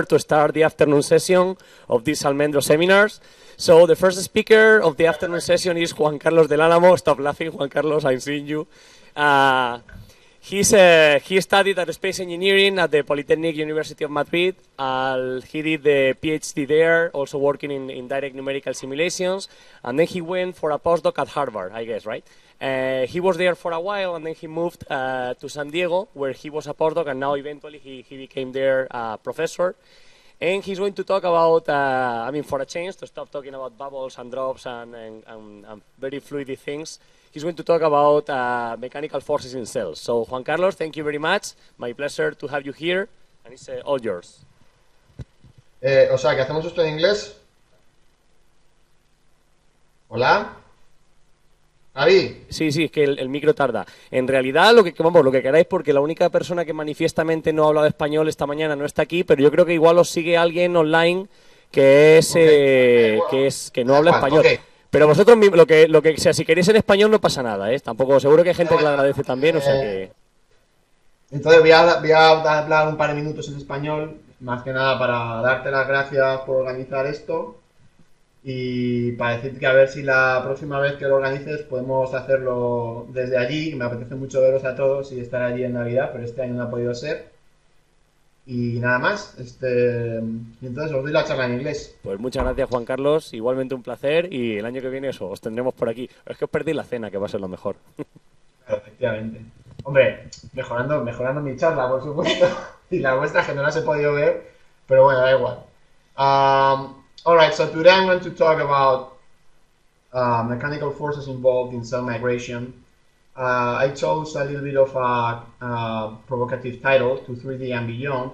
to start the afternoon session of these Almendro seminars. So the first speaker of the afternoon session is Juan Carlos del Álamo. Stop laughing, Juan Carlos, I'm seeing you. He studied at space engineering at the Polytechnic University of Madrid. He did the PhD there, also working in direct numerical simulations. And then he went for a postdoc at Harvard, I guess, right? He was there for a while, and then he moved to San Diego, where he was a postdoc, and now eventually he became their professor. And he's going to talk about, I mean, for a change, to stop talking about bubbles and drops and very fluidy things, he's going to talk about mechanical forces in cells. So, Juan Carlos, thank you very much. My pleasure to have you here, and it's all yours. O sea, que hacemos esto en inglés. Hola. Javi. Sí, es que el micro tarda. En realidad, lo que queráis, porque la única persona que manifiestamente no ha hablado español esta mañana no está aquí, pero yo creo que igual os sigue alguien online que no habla español. Okay. Pero vosotros, lo que sea, si queréis en español no pasa nada, ¿eh? Tampoco, seguro que hay gente que lo agradece también, o sea que... Entonces voy a hablar un par de minutos en español, más que nada para darte las gracias por organizar esto. Y para decirte que a ver si la próxima vez que lo organices podemos hacerlo desde allí. Me apetece mucho veros a todos y estar allí en Navidad, pero este año no ha podido ser. Y nada más. Entonces os doy la charla en inglés. Pues muchas gracias, Juan Carlos. Igualmente un placer. Y el año que viene os tendremos por aquí. Es que os perdí la cena, que va a ser lo mejor. Claro, efectivamente. Hombre, mejorando mi charla, por supuesto. Y la vuestra, que no las he podido ver. Pero bueno, da igual. Alright, so today I'm going to talk about mechanical forces involved in cell migration. I chose a little bit of a provocative title, to 3D and beyond,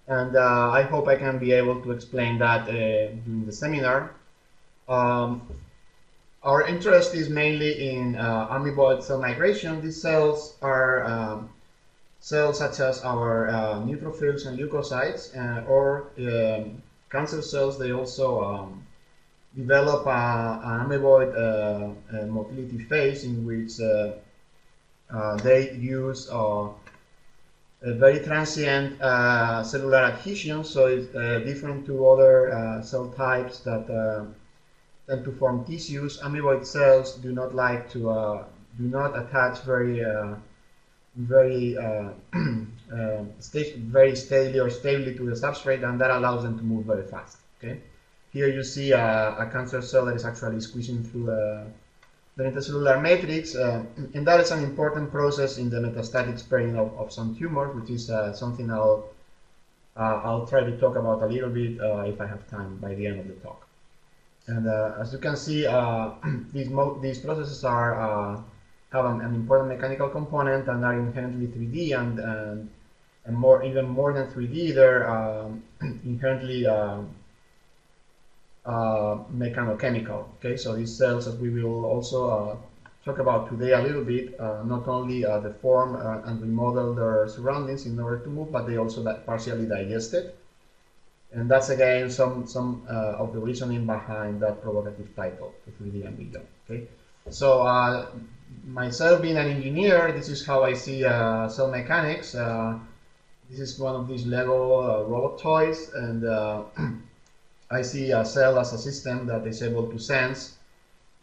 and I hope I can be able to explain that during the seminar. Our interest is mainly in amoeboid cell migration. These cells are cells such as our neutrophils and leukocytes, or cancer cells. They also develop an amoeboid motility phase in which they use a very transient cellular adhesion, so it's different to other cell types that tend to form tissues. Amoeboid cells do not like to do not attach very steadily or stably to the substrate, and that allows them to move very fast. Okay, here you see a cancer cell that is actually squeezing through the intracellular matrix, and that is an important process in the metastatic spreading of some tumors, which is something I'll try to talk about a little bit if I have time by the end of the talk. And as you can see, these processes have an important mechanical component and are inherently 3D, and even more than 3D, they're inherently mechanochemical. Okay, so these cells, as we will also talk about today a little bit, not only deform and remodel their surroundings in order to move, but they also partially digest it. And that's again some of the reasoning behind that provocative title, to 3D and beyond. Okay, so myself being an engineer, this is how I see cell mechanics. This is one of these Lego robot toys, and I see a cell as a system that is able to sense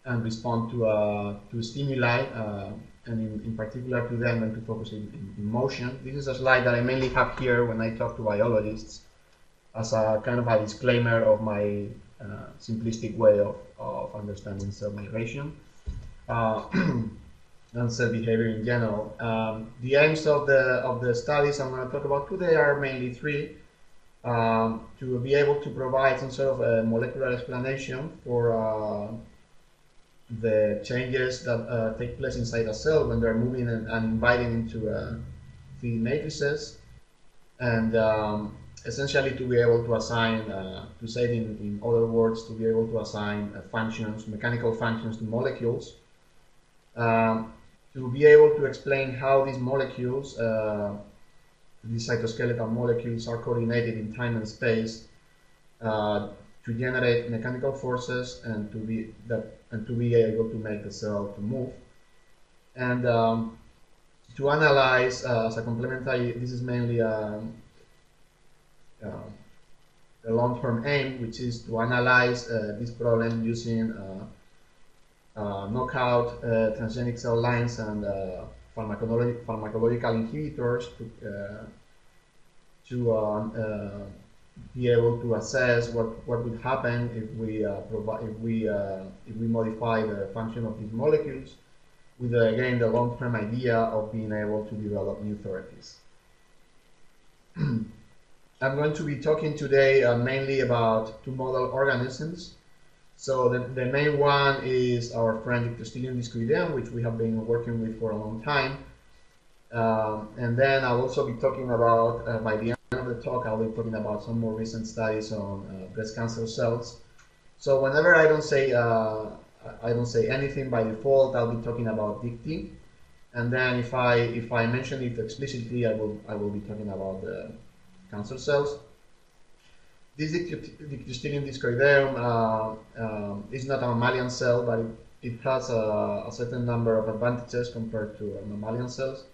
and respond to stimuli, and in particular today I'm going to focus in motion. This is a slide that I mainly have here when I talk to biologists as a kind of a disclaimer of my simplistic way of understanding cell migration. And cell behavior in general. The aims of the studies I'm going to talk about today are mainly three: to be able to provide some sort of a molecular explanation for the changes that take place inside a cell when they're moving and inviting into 3D matrices, and essentially to be able to assign, to say it in other words, to be able to assign functions, mechanical functions to molecules. To be able to explain how these molecules, these cytoskeletal molecules, are coordinated in time and space to generate mechanical forces, and to be able to make the cell to move, and to analyze as a complementary. This is mainly long-term aim, which is to analyze this problem using knockout transgenic cell lines and pharmacological inhibitors to be able to assess what would happen if we modify the function of these molecules, with again the long-term idea of being able to develop new therapies. I'm going to be talking today mainly about two model organisms. So the main one is our friend Dictyostelium discoideum, which we have been working with for a long time. And then I'll also be talking about, by the end of the talk, I'll be talking about some more recent studies on breast cancer cells. So whenever I don't say anything by default, I'll be talking about Dicty. And then if I mention it explicitly, I will be talking about the cancer cells. This Dictyostelium discoideum is not a mammalian cell, but it has a certain number of advantages compared to mammalian cells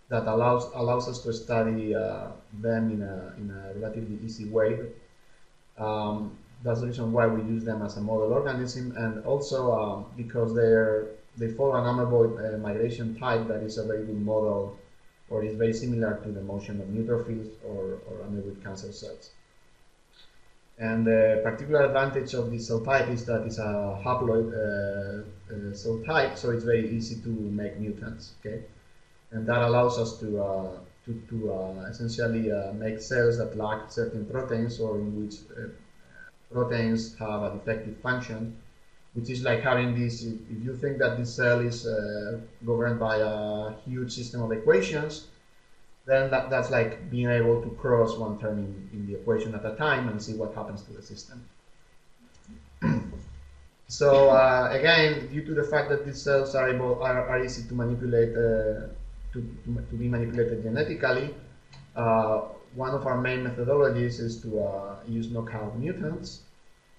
that allows us to study them in a relatively easy way. That's the reason why we use them as a model organism, and also because they follow an amoeboid migration type that is a very good model, or is very similar to the motion of neutrophils or amoeboid cancer cells. And the particular advantage of this cell type is that it's a haploid cell type, so it's very easy to make mutants. Okay, and that allows us to essentially make cells that lack certain proteins, or in which proteins have a defective function, which is like having this. If you think that this cell is governed by a huge system of equations, then that's like being able to cross one term in the equation at a time and see what happens to the system. So again, due to the fact that these cells are easy to manipulate, to be manipulated genetically, one of our main methodologies is to use knockout mutants.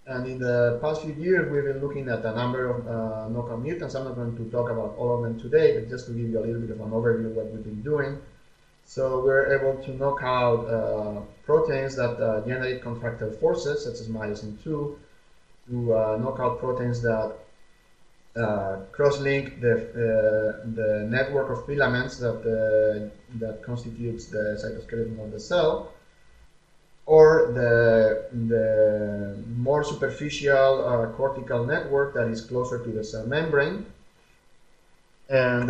And in the past few years, we've been looking at a number of knockout mutants. I'm not going to talk about all of them today, but just to give you a little bit of an overview of what we've been doing. So we're able to knock out proteins that generate contractile forces, such as myosin 2, to knock out proteins that cross-link the network of filaments that constitutes the cytoskeleton of the cell, or the more superficial cortical network that is closer to the cell membrane. And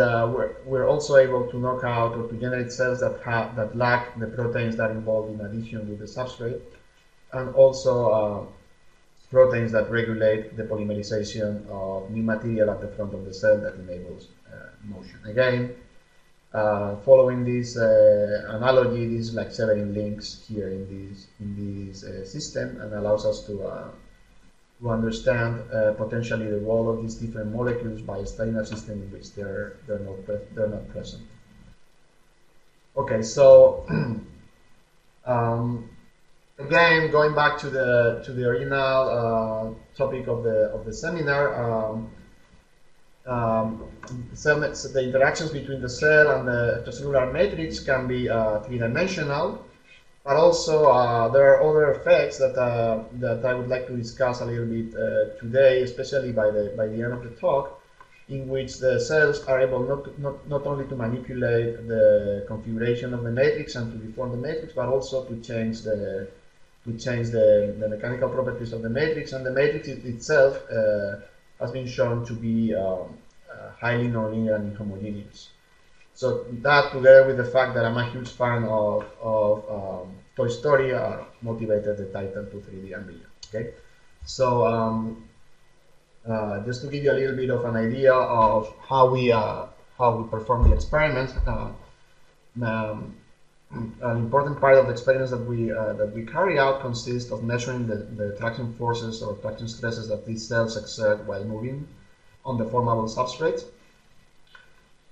we're also able to knock out or to generate cells that lack the proteins that are involved in addition with the substrate, and also proteins that regulate the polymerization of new material at the front of the cell that enables motion. Again, following this analogy, this is like severing links here in this system, and allows us to understand potentially the role of these different molecules by studying a system in which they're not present. Okay, so again, going back to the original topic of the seminar, the interactions between the cell and the extracellular matrix can be three-dimensional. But also there are other effects that I would like to discuss a little bit today, especially by the end of the talk, in which the cells are able not only to manipulate the configuration of the matrix and to deform the matrix, but also to change the mechanical properties of the matrix. And the matrix itself has been shown to be highly nonlinear and inhomogeneous. So that, together with the fact that I'm a huge fan of Toy Story, motivated the title to 3D and beyond. Okay, so just to give you a little bit of an idea of how we perform the experiment, an important part of the experiments that we carry out consists of measuring the traction forces or traction stresses that these cells exert while moving on the formable substrate.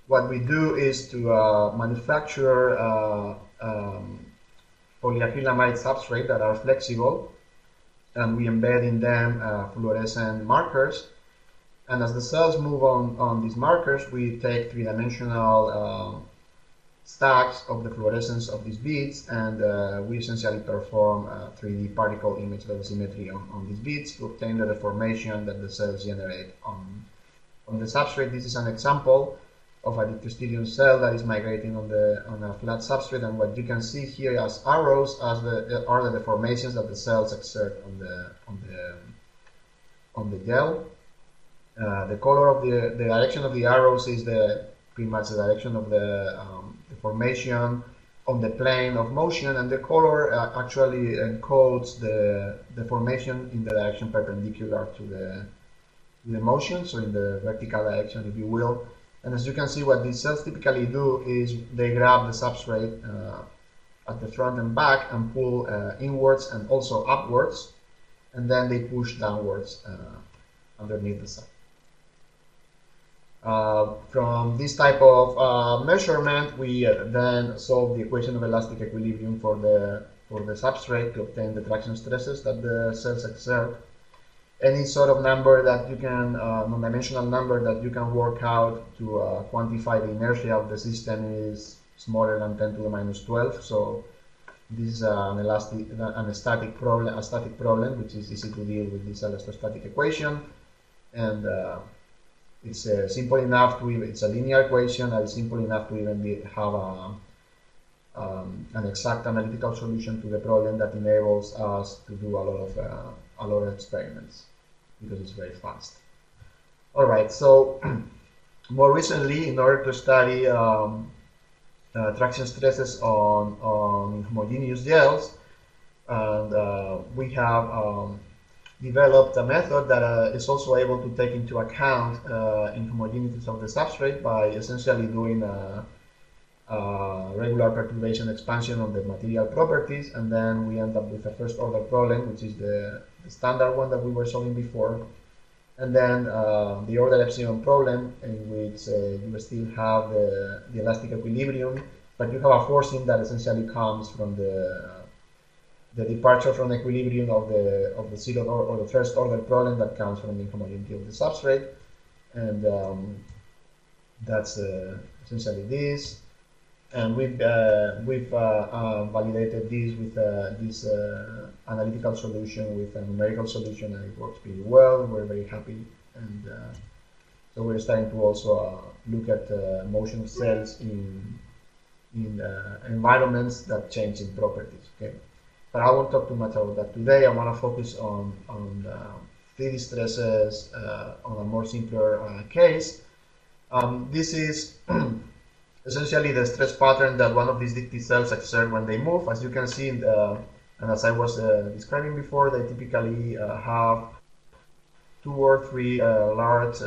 What we do is to manufacture polyacrylamide substrate that are flexible, and we embed in them fluorescent markers. And as the cells move on these markers, we take three-dimensional stacks of the fluorescence of these beads, and we essentially perform 3D particle image velocimetry on these beads to obtain the deformation that the cells generate on the substrate. This is an example of a dictyostelium cell that is migrating on a flat substrate, and what you can see here as arrows are the deformations that the cells exert on the gel. The color of the direction of the arrows is pretty much the direction of the deformation on the plane of motion, and the color actually encodes the deformation in the direction perpendicular to the motion, so in the vertical direction, if you will. And as you can see, what these cells typically do is they grab the substrate at the front and back and pull inwards and also upwards, and then they push downwards underneath the cell. From this type of measurement, we then solve the equation of elastic equilibrium for the substrate to obtain the traction stresses that the cells exert. Any sort of number that you can, non-dimensional number that you can work out to quantify the inertia of the system is smaller than 10 to the minus 12. So this is a static problem, which is easy to deal with this electrostatic equation, and it's simple enough to even, it's a linear equation, and it's simple enough to even have an exact analytical solution to the problem that enables us to do a lot of experiments, because it's very fast. All right, so more recently, in order to study traction stresses on homogeneous gels, and we have developed a method that is also able to take into account inhomogeneities of the substrate by essentially doing regular perturbation expansion on the material properties, and then we end up with a first order problem, which is the standard one that we were solving before, and then the order epsilon problem, in which you still have the elastic equilibrium, but you have a forcing that essentially comes from the departure from equilibrium of the zero or the first order problem that comes from the inhomogeneity of the substrate, and that's essentially this. And we've validated this with this analytical solution with a numerical solution, and it works pretty well. We're very happy, and so we're starting to also look at motion of cells in environments that change in properties. Okay, but I won't talk too much about that today. I want to focus on 3D stresses on a more simpler case. This is essentially the stress pattern that one of these dicty cells exert when they move. As you can see, and as I was describing before, they typically have 2 or 3 large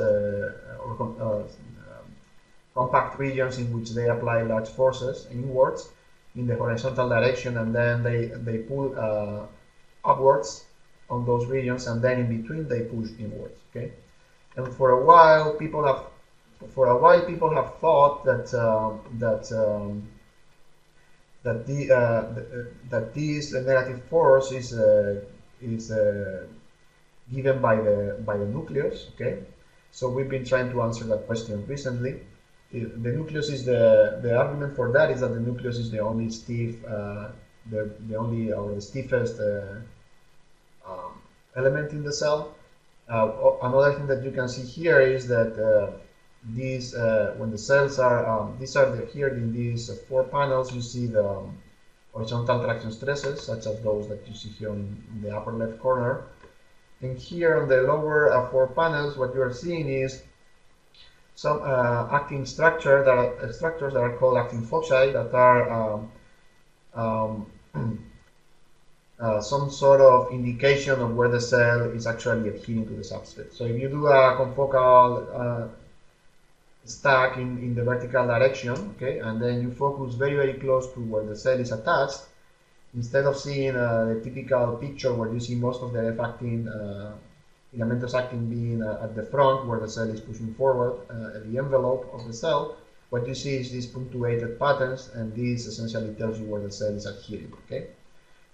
compact regions in which they apply large forces inwards in the horizontal direction, and then they pull upwards on those regions, and then in between they push inwards. Okay, and for a while people have thought that this negative force is given by the nucleus. Okay, so we've been trying to answer that question recently. The nucleus is the argument for that is that the nucleus is the only stiff, the stiffest element in the cell. Another thing that you can see here is that these when the cells are here in these 4 panels, you see the horizontal traction stresses, such as those that you see here in the upper left corner. And here on the lower 4 panels, what you are seeing is some actin structures that are called actin foci, that are some sort of indication of where the cell is actually adhering to the substrate. So if you do a confocal stack in the vertical direction, okay, and then you focus very, very close to where the cell is attached, instead of seeing the typical picture where you see most of the F-actin, filamentous actin being at the front where the cell is pushing forward the envelope of the cell, what you see is these punctuated patterns, and this essentially tells you where the cell is adhering. Okay,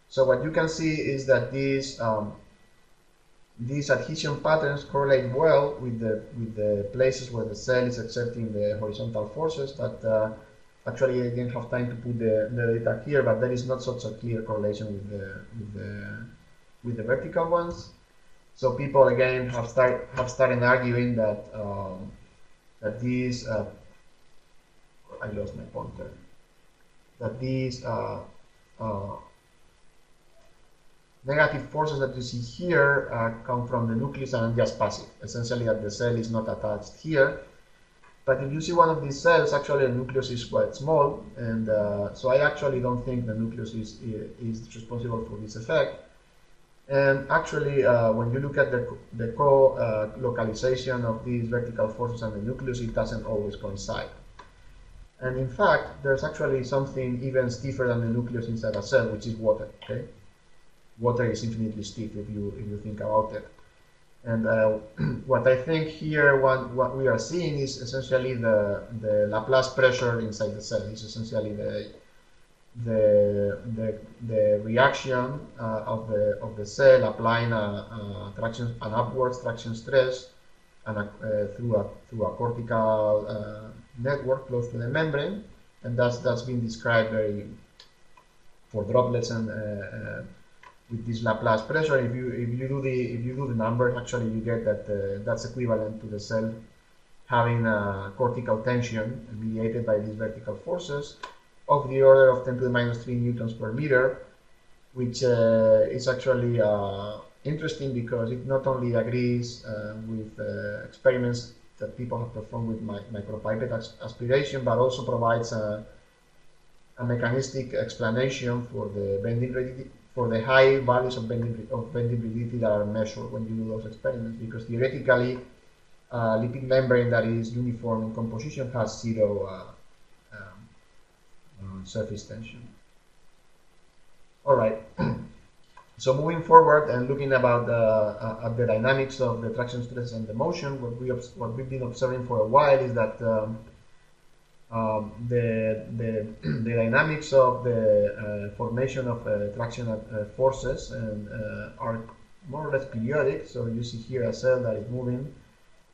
so what you can see is that these adhesion patterns correlate well with the places where the cell is exerting the horizontal forces, but Actually, I didn't have time to put the data here, but there is not such a clear correlation with the vertical ones. So people again have started arguing that that these I lost my pointer. That these negative forces that you see here come from the nucleus and are just passive. Essentially, that the cell is not attached here. But if you see one of these cells, actually the nucleus is quite small, and so I actually don't think the nucleus is responsible for this effect. And actually, when you look at the co-localization of these vertical forces and the nucleus, it doesn't always coincide. And in fact, there's actually something even stiffer than the nucleus inside a cell, which is water. Okay, water is infinitely stiff if you think about it. And what I think here, what we are seeing is essentially the Laplace pressure inside the cell. It's essentially the reaction of the cell applying an upwards traction stress and through a cortical network close to the membrane, and that's been described for droplets and with this Laplace pressure. If you do the numbers, actually you get that that's equivalent to the cell having a cortical tension mediated by these vertical forces of the order of 10 to the minus 3 newtons per meter, which is actually interesting because it not only agrees with experiments that people have performed with micropipette aspiration, but also provides a mechanistic explanation for the bending rigidity, for the high values of bending rigidity that are measured when you do those experiments, because theoretically lipid membrane that is uniform in composition has zero surface tension. All right. So moving forward and looking about at the dynamics of the traction stress and the motion, what we've been observing for a while is that the dynamics of the formation of traction forces are more or less periodic. So you see here a cell that is moving,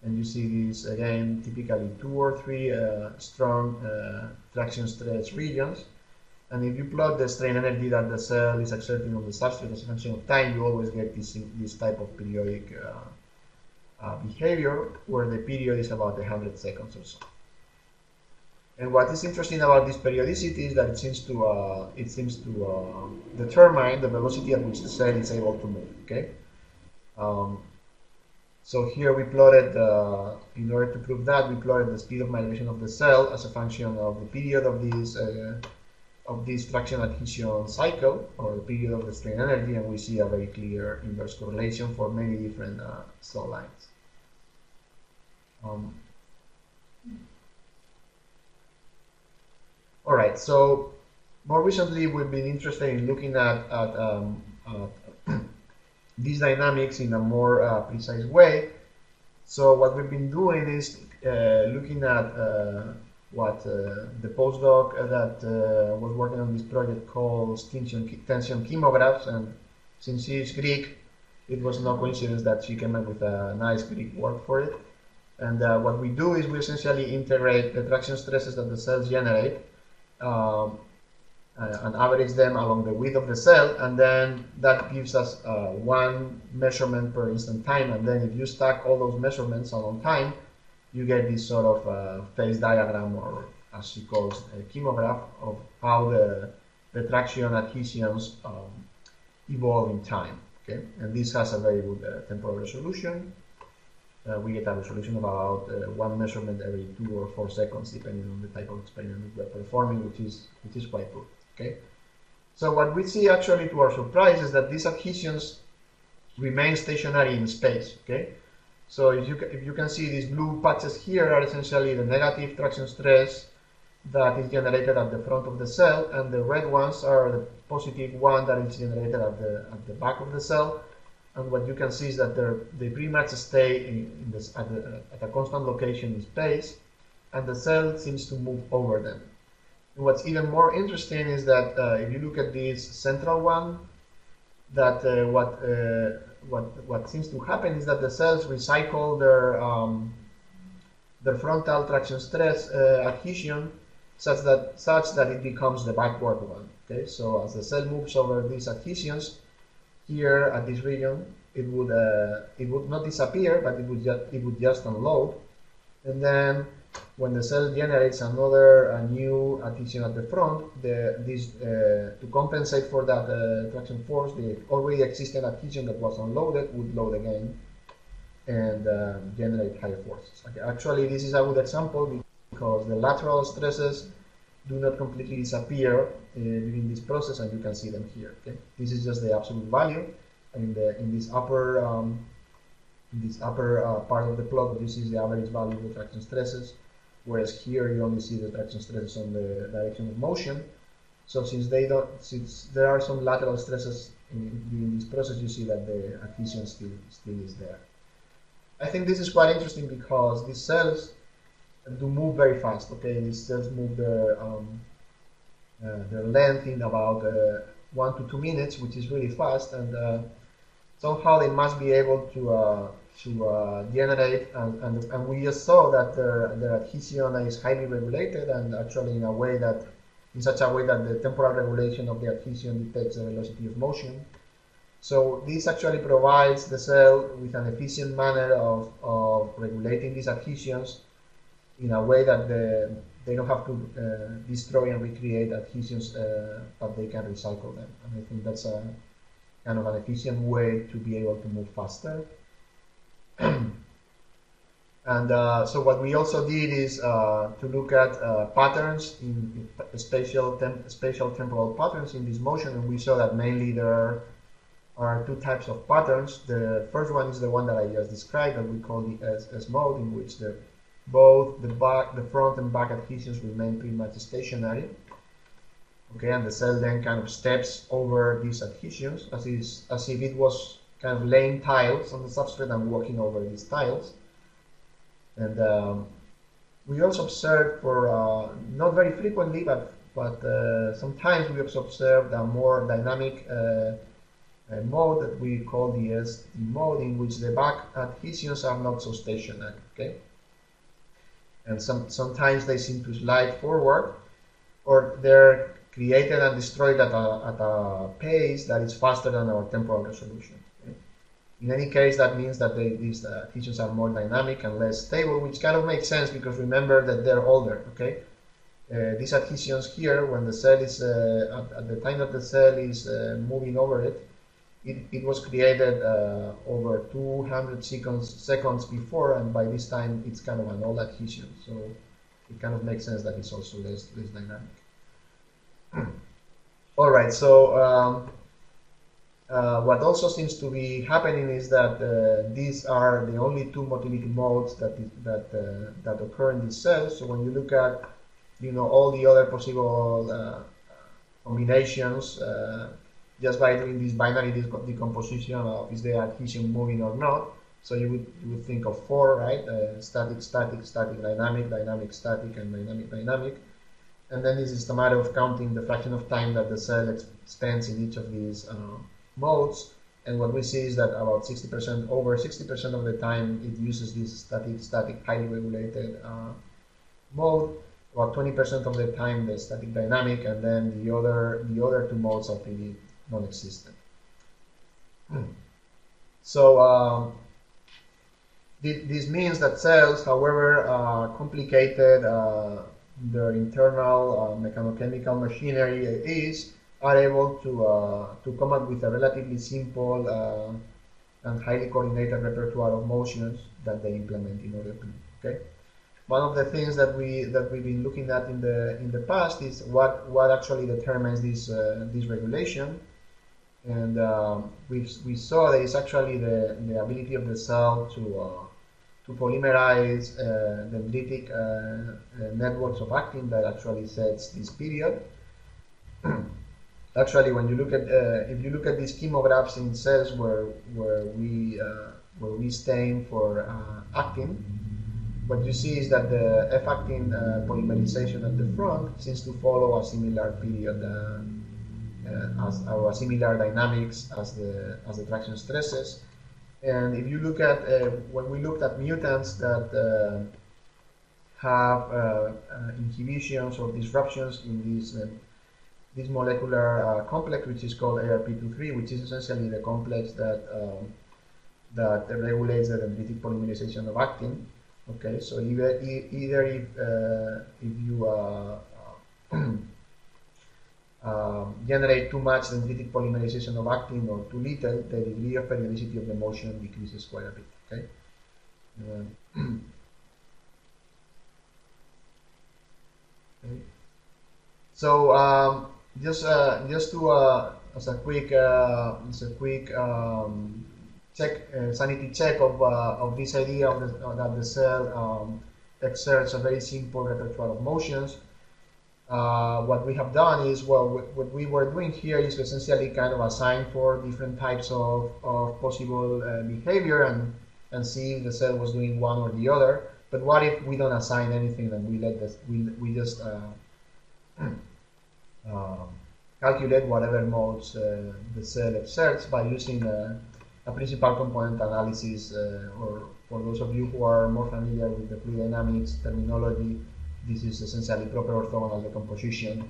and you see these again typically 2 or 3 strong traction stress regions. And if you plot the strain energy that the cell is exerting on the substrate as a function of time, you always get this type of periodic behavior, where the period is about 100 seconds or so. And what is interesting about this periodicity is that it seems to determine the velocity at which the cell is able to move. Okay. So here we plotted, in order to prove that, we plotted the speed of migration of the cell as a function of the period of this traction adhesion cycle, or the period of the strain energy, and we see a very clear inverse correlation for many different cell lines. All right, so more recently we've been interested in looking at these dynamics in a more precise way. So what we've been doing is looking at what the postdoc that was working on this project calls tension chemographs, and since she is Greek, it was no coincidence that she came up with a nice Greek word for it. And what we do is we essentially integrate the traction stresses that the cells generate and average them along the width of the cell, and then that gives us one measurement per instant time. And then if you stack all those measurements along time, you get this sort of phase diagram, or as she calls a chemograph, of how the traction adhesions evolve in time. Okay, and this has a very good temporal resolution. We get a resolution of about one measurement every 2 or 4 seconds, depending on the type of experiment we're performing, which is quite good. Okay, so what we see actually, to our surprise, is that these adhesions remain stationary in space. Okay, so if you can see, these blue patches here are essentially the negative traction stress that is generated at the front of the cell, and the red ones are the positive one that is generated at the back of the cell. And what you can see is that they pretty much stay at a constant location in space, and the cell seems to move over them. And what's even more interesting is that if you look at this central one, that what seems to happen is that the cells recycle their frontal traction stress adhesion such that it becomes the backward one. Okay, so as the cell moves over these adhesions, here at this region, it would not disappear, but it would just unload, and then when the cell generates a new adhesion at the front, to compensate for that traction force, the already existing adhesion that was unloaded would load again and generate higher forces. Okay, actually, this is a good example because the lateral stresses do not completely disappear during this process, and you can see them here. Okay, this is just the absolute value, and in this upper part of the plot, what you see is the average value of the traction stresses, whereas here you only see the traction stresses on the direction of motion. So since there are some lateral stresses during this process, you see that the adhesion still is there. I think this is quite interesting because these cells do move very fast. Okay, these cells move their length in about 1 to 2 minutes, which is really fast, and somehow they must be able to generate, and we just saw that their adhesion is highly regulated, and actually in such a way that the temporal regulation of the adhesion detects the velocity of motion. So this actually provides the cell with an efficient manner of regulating these adhesions in a way that they don't have to destroy and recreate adhesions, but they can recycle them. And I think that's a kind of an efficient way to be able to move faster. And so what we also did is to look at patterns in spatial temporal patterns in this motion, and we saw that mainly there are two types of patterns. The first one is the one that I just described, that we call the S mode, in which both the front and back adhesions remain pretty much stationary. Okay, and the cell then kind of steps over these adhesions as if it was kind of laying tiles on the substrate and walking over these tiles. And we also observed, for not very frequently, but sometimes we have observed a more dynamic mode that we call the SD mode, in which the back adhesions are not so stationary. Okay, and sometimes they seem to slide forward, or they're created and destroyed at a pace that is faster than our temporal resolution. Okay? In any case, that means that these adhesions are more dynamic and less stable, which kind of makes sense because remember that they're older. Okay, these adhesions here, when the cell is at the time that the cell is moving over it, it was created over 200 seconds before, and by this time it's kind of an old adhesion, so it kind of makes sense that it's also less dynamic. All right, so what also seems to be happening is that these are the only two motility modes that occur in these cells. So when you look at all the other possible combinations, just by doing this binary decomposition of is the adhesion moving or not, so you would think of 4, right? Static, static, static, dynamic, dynamic, static, and dynamic, dynamic. And then this is a matter of counting the fraction of time that the cell spends in each of these modes. And what we see is that about over 60% of the time it uses this static, highly regulated mode. About 20% of the time the static dynamic, and then the other two modes are pretty non-existent. So this means that cells, however complicated their internal mechanochemical machinery are able to come up with a relatively simple and highly coordinated repertoire of motions that they implement in order to. Okay. One of the things that we've been looking at in the past is what actually determines this regulation, and we saw that it's actually the ability of the cell to polymerize dendritic networks of actin that actually sets this period. Actually, when you look at if you look at these chemographs in cells where we stain for actin, what you see is that the F-actin polymerization at the front seems to follow a similar period or a similar dynamics as the traction stresses. And if you look at when we looked at mutants that have inhibitions or disruptions in this molecular complex, which is called ARP23, which is essentially the complex that regulates the dendritic polymerization of actin. Okay, so either if you generate too much dendritic polymerization of actin or too little, the degree of periodicity of the motion decreases quite a bit. Okay. Okay. So just to as a quick sanity check of this idea that the cell exerts a very simple repertoire of motions. What we have done is, well, what we were doing here is essentially kind of assign for different types of possible behavior and see if the cell was doing one or the other. But what if we don't assign anything and we let this, we just calculate whatever modes the cell exerts by using a principal component analysis, or for those of you who are more familiar with the fluid dynamics terminology, this is essentially proper orthogonal decomposition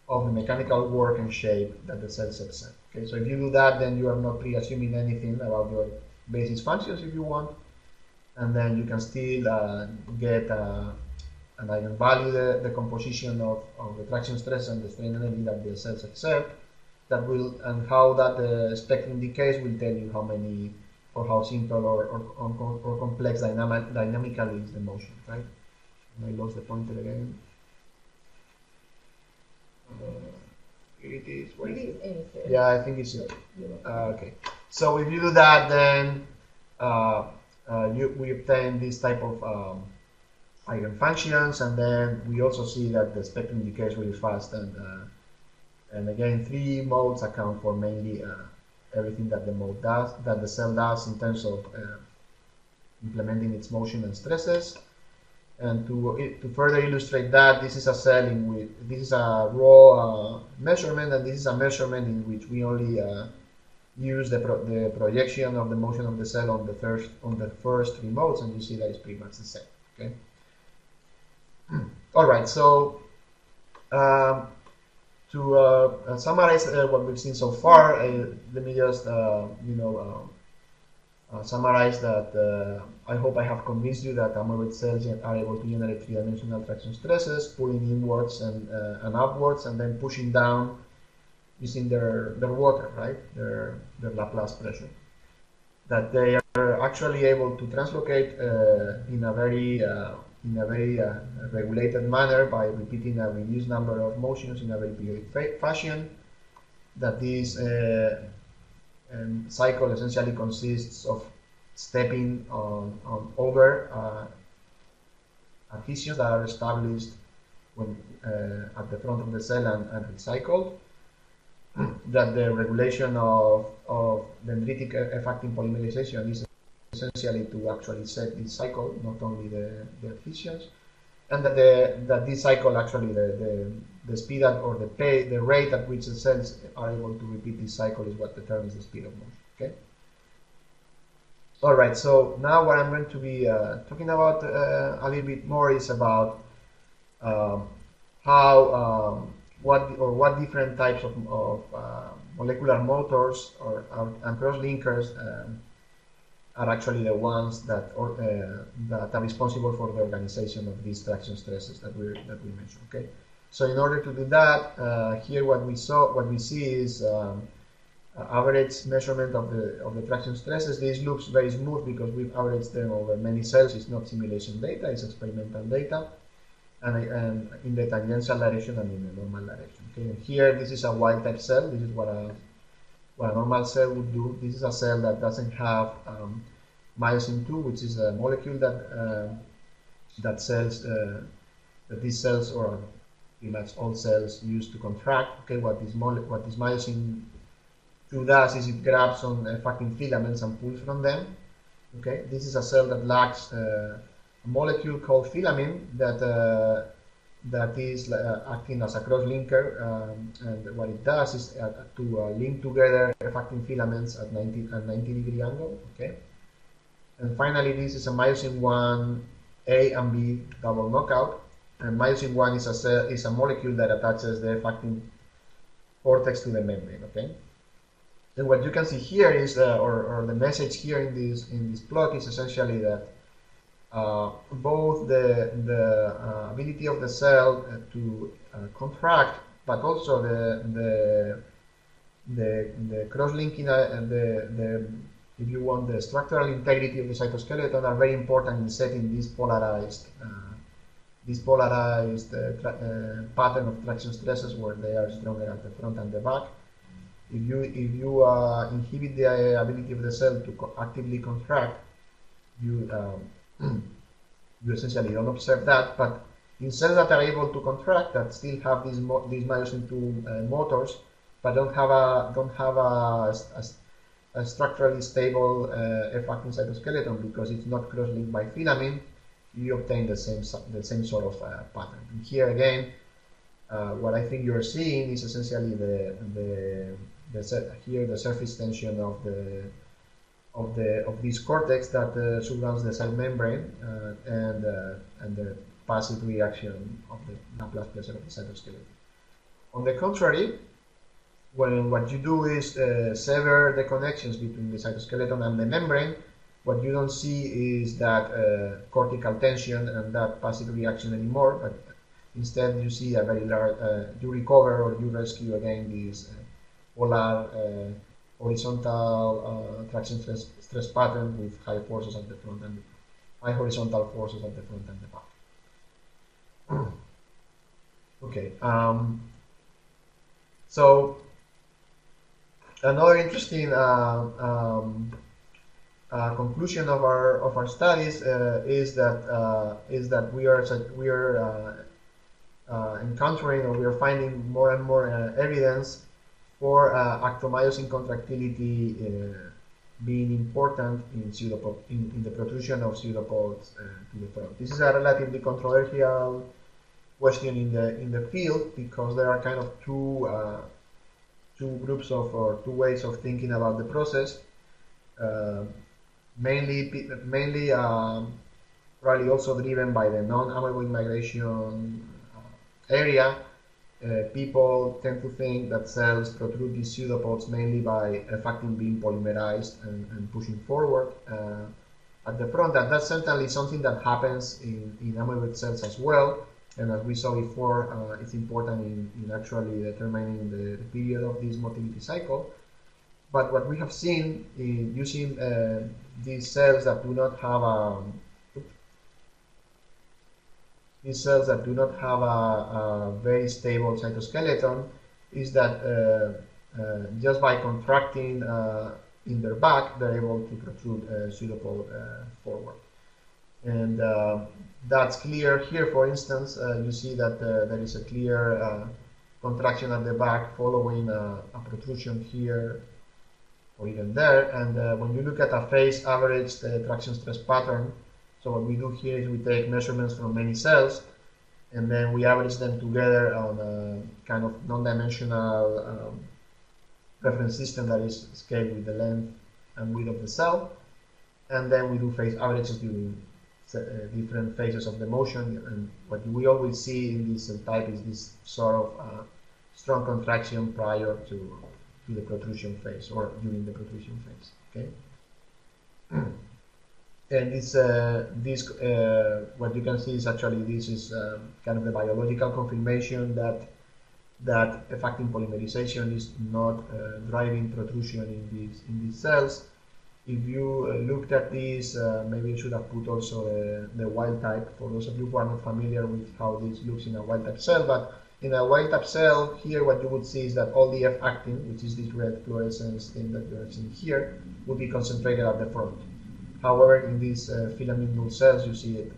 of the mechanical work and shape that the cells exert. Okay, so if you do that, then you are not pre-assuming anything about your basis functions if you want, and then you can still get an eigenvalue the composition of the traction stress and the strain energy that the cells exert, that will, and how that the spectrum decays will tell you how many or how simple or complex dynamically is the motion, right? I lost the pointer again. Here it is. Where is it? Yeah, I think it's here. Okay. So if you do that, then we obtain this type of eigenfunctions, and then we also see that the spectrum decays really fast, and again, three modes account for mainly everything that the mode does, that the cell does in terms of implementing its motion and stresses. And to further illustrate that, this is a cell in which this is a raw measurement, and this is a measurement in which we only use the projection of the motion of the cell on the first three modes, and you see that it's pretty much the same. Okay. All right. So to summarize what we've seen so far, let me just summarize that I hope I have convinced you that amyloid cells are able to generate three-dimensional traction stresses, pulling inwards and upwards, and then pushing down using their water, right? Their Laplace pressure. That they are actually able to translocate in a very regulated manner by repeating a reduced number of motions in a very periodic fashion. That this cycle essentially consists of stepping on over adhesions that are established when at the front of the cell and recycled. That the regulation of dendritic F-actin polymerization is essentially to actually set this cycle, not only the adhesions, and that this cycle actually the speed at, or the rate at which the cells are able to repeat this cycle is what determines the speed of motion. Okay. All right. So now what I'm going to be talking about a little bit more is about how what different types of molecular motors and cross-linkers are actually the ones that are responsible for the organization of these traction stresses that we mentioned. Okay. So in order to do that, here what we see is average measurement of the traction stresses. This looks very smooth because we've averaged them over many cells. It's not simulation data; it's experimental data, and in the tangential direction and in the normal direction. Okay. And here, this is a wild-type cell. This is what a normal cell would do. This is a cell that doesn't have myosin 2, which is a molecule that these cells, or pretty much all cells, use to contract. Okay, what this myosin 2 does is it grabs on F-actin filaments and pulls from them. Okay, this is a cell that lacks a molecule called filamin that is acting as a cross-linker, and what it does is to link together F-actin filaments at 90 degree angle. Okay, and finally, this is a myosin 1 A and B double knockout, and myosin 1 is a molecule that attaches the F-actin cortex to the membrane. Okay, and what you can see here is, or the message here in this plot is essentially that both the ability of the cell to contract, but also the cross-linking and if you want, the structural integrity of the cytoskeleton are very important in setting this polarized pattern of traction stresses where they are stronger at the front and the back. If you inhibit the ability of the cell to actively contract, you essentially don't observe that. But in cells that are able to contract, that still have these myosin 2 motors, but don't have a structurally stable F-actin cytoskeleton because it's not cross-linked by filament, you obtain the same sort of pattern. And here again, what I think you're seeing is essentially the surface tension of this cortex that surrounds the cell membrane and the passive reaction of the Laplace pressure of the cytoskeleton. On the contrary, what you do is sever the connections between the cytoskeleton and the membrane, what you don't see is that cortical tension and that passive reaction anymore, but instead you see a very large, you recover or you rescue again this polar horizontal traction stress pattern with high forces at the front and high horizontal forces at the front and the back. Okay, so another interesting conclusion of our studies is that we are encountering, or we are finding more and more evidence for actomyosin contractility being important in the protrusion of pseudopods to the front. This is a relatively controversial question in the field because there are kind of two groups of, or two ways of thinking about the process. Mainly probably also driven by the non-amyloid migration area. People tend to think that cells protrude these pseudopods mainly by F-actin being polymerized and pushing forward at the front. And that's certainly something that happens in amyloid cells as well. And as we saw before, it's important in actually determining the period of this motility cycle. But what we have seen in using these cells that do not have a very stable cytoskeleton is that just by contracting in their back, they're able to protrude pseudopod forward. And that's clear here. For instance, you see that there is a clear contraction at the back following a protrusion here or even there. And when you look at a phase average traction stress pattern, so what we do here is we take measurements from many cells and then we average them together on a kind of non-dimensional reference system that is scaled with the length and width of the cell. And then we do phase averages during different phases of the motion, and what we always see in this cell type is this sort of strong contraction prior to the protrusion phase or during the protrusion phase. Okay, and this what you can see is actually this is kind of the biological confirmation that F-actin polymerization is not driving protrusion in these cells. If you looked at this, maybe I should have put also the wild type for those of you who are not familiar with how this looks in a wild type cell. But in a wild type cell, here what you would see is that all the F-actin, which is this red fluorescence thing that you are seeing here, would be concentrated at the front. However, in these filament null cells, you see it.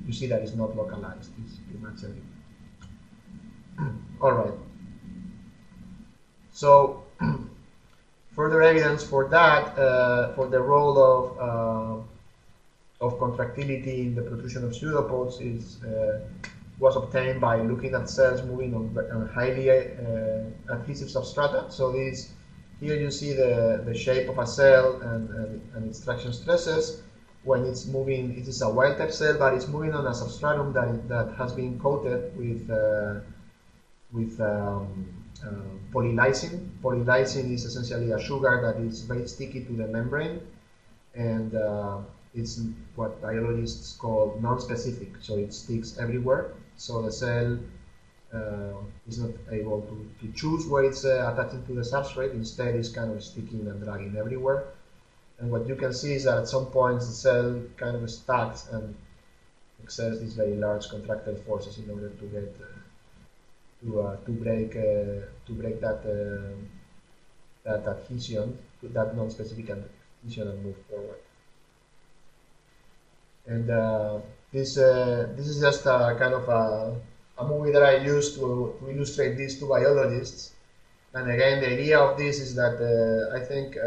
You see that it's not localized. It's pretty much everywhere. All right. So. Further evidence for that, for the role of contractility in the protrusion of pseudopods was obtained by looking at cells moving on highly adhesive substrata. So here you see the shape of a cell and its traction stresses, when it's moving, it is a wild type cell, but it's moving on a substratum that has been coated with polylysine. Polylysine is essentially a sugar that is very sticky to the membrane, and it's what biologists call non-specific, so it sticks everywhere. So the cell is not able to choose where it's attaching to the substrate. Instead, it's kind of sticking and dragging everywhere. And what you can see is that at some points the cell kind of stacks and exerts these very large contractile forces in order to get to break that that adhesion, that non-specific adhesion, and move forward. And this is just a kind of a movie that I used to illustrate this to biologists. And again, the idea of this is that I think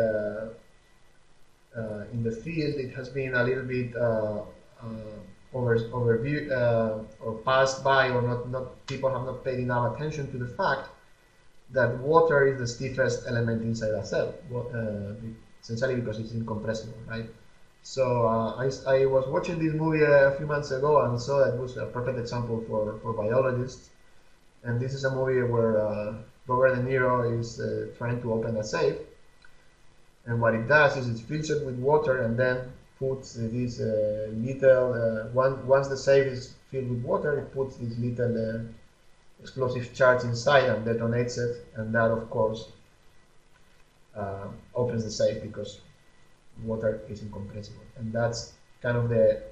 in the field it has been a little bit overviewed or passed by, or not people have not paid enough attention to the fact that water is the stiffest element inside a cell, essentially because it's incompressible, right? So I was watching this movie a few months ago and saw that it was a perfect example for biologists. And this is a movie where Robert De Niro is trying to open a safe. And what it does is it fills it with water and then puts this little, once the safe is filled with water, it puts this little explosive charge inside and detonates it. And that, of course, opens the safe because water is incompressible. And that's kind of the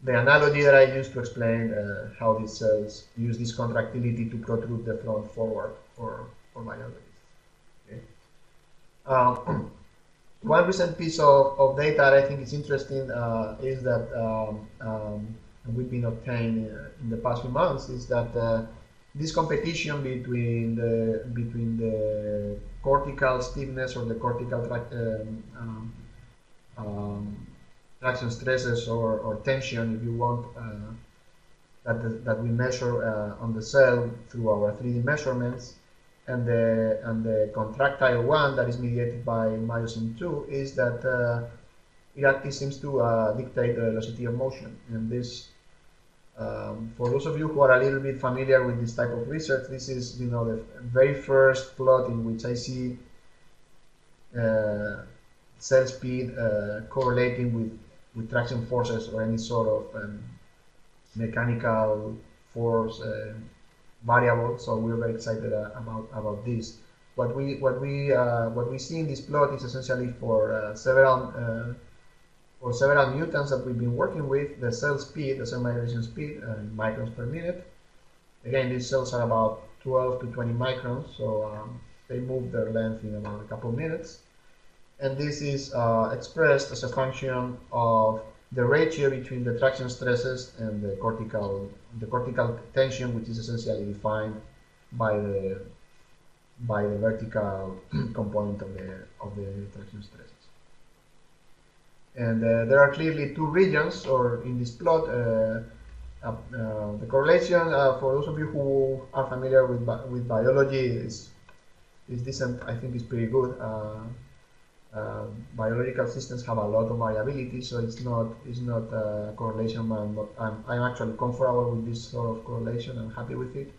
analogy that I used to explain how these cells use this contractility to protrude the front forward for biologists. Okay. One recent piece of data that I think is interesting is that we've been obtained in the past few months is that this competition between the cortical stiffness or the cortical traction stresses or tension, if you want, that we measure on the cell through our 3D measurements, and the contractile one that is mediated by myosin 2 is that it seems to dictate the velocity of motion. And this, for those of you who are a little bit familiar with this type of research, this is the very first plot in which I see cell speed correlating with traction forces or any sort of mechanical force variable. So we're very excited about this. What we see in this plot is essentially for several mutants that we've been working with, the cell speed, the cell migration speed, microns per minute. Again, these cells are about 12 to 20 microns, so they move their length in about a couple of minutes. And this is expressed as a function of the ratio between the traction stresses and the cortical tension, which is essentially defined by the vertical component of the traction stresses. And there are clearly two regions, or in this plot, the correlation for those of you who are familiar with biology is decent. I think it's pretty good. Biological systems have a lot of variability, so it's not a correlation, but I'm actually comfortable with this sort of correlation. I'm happy with it.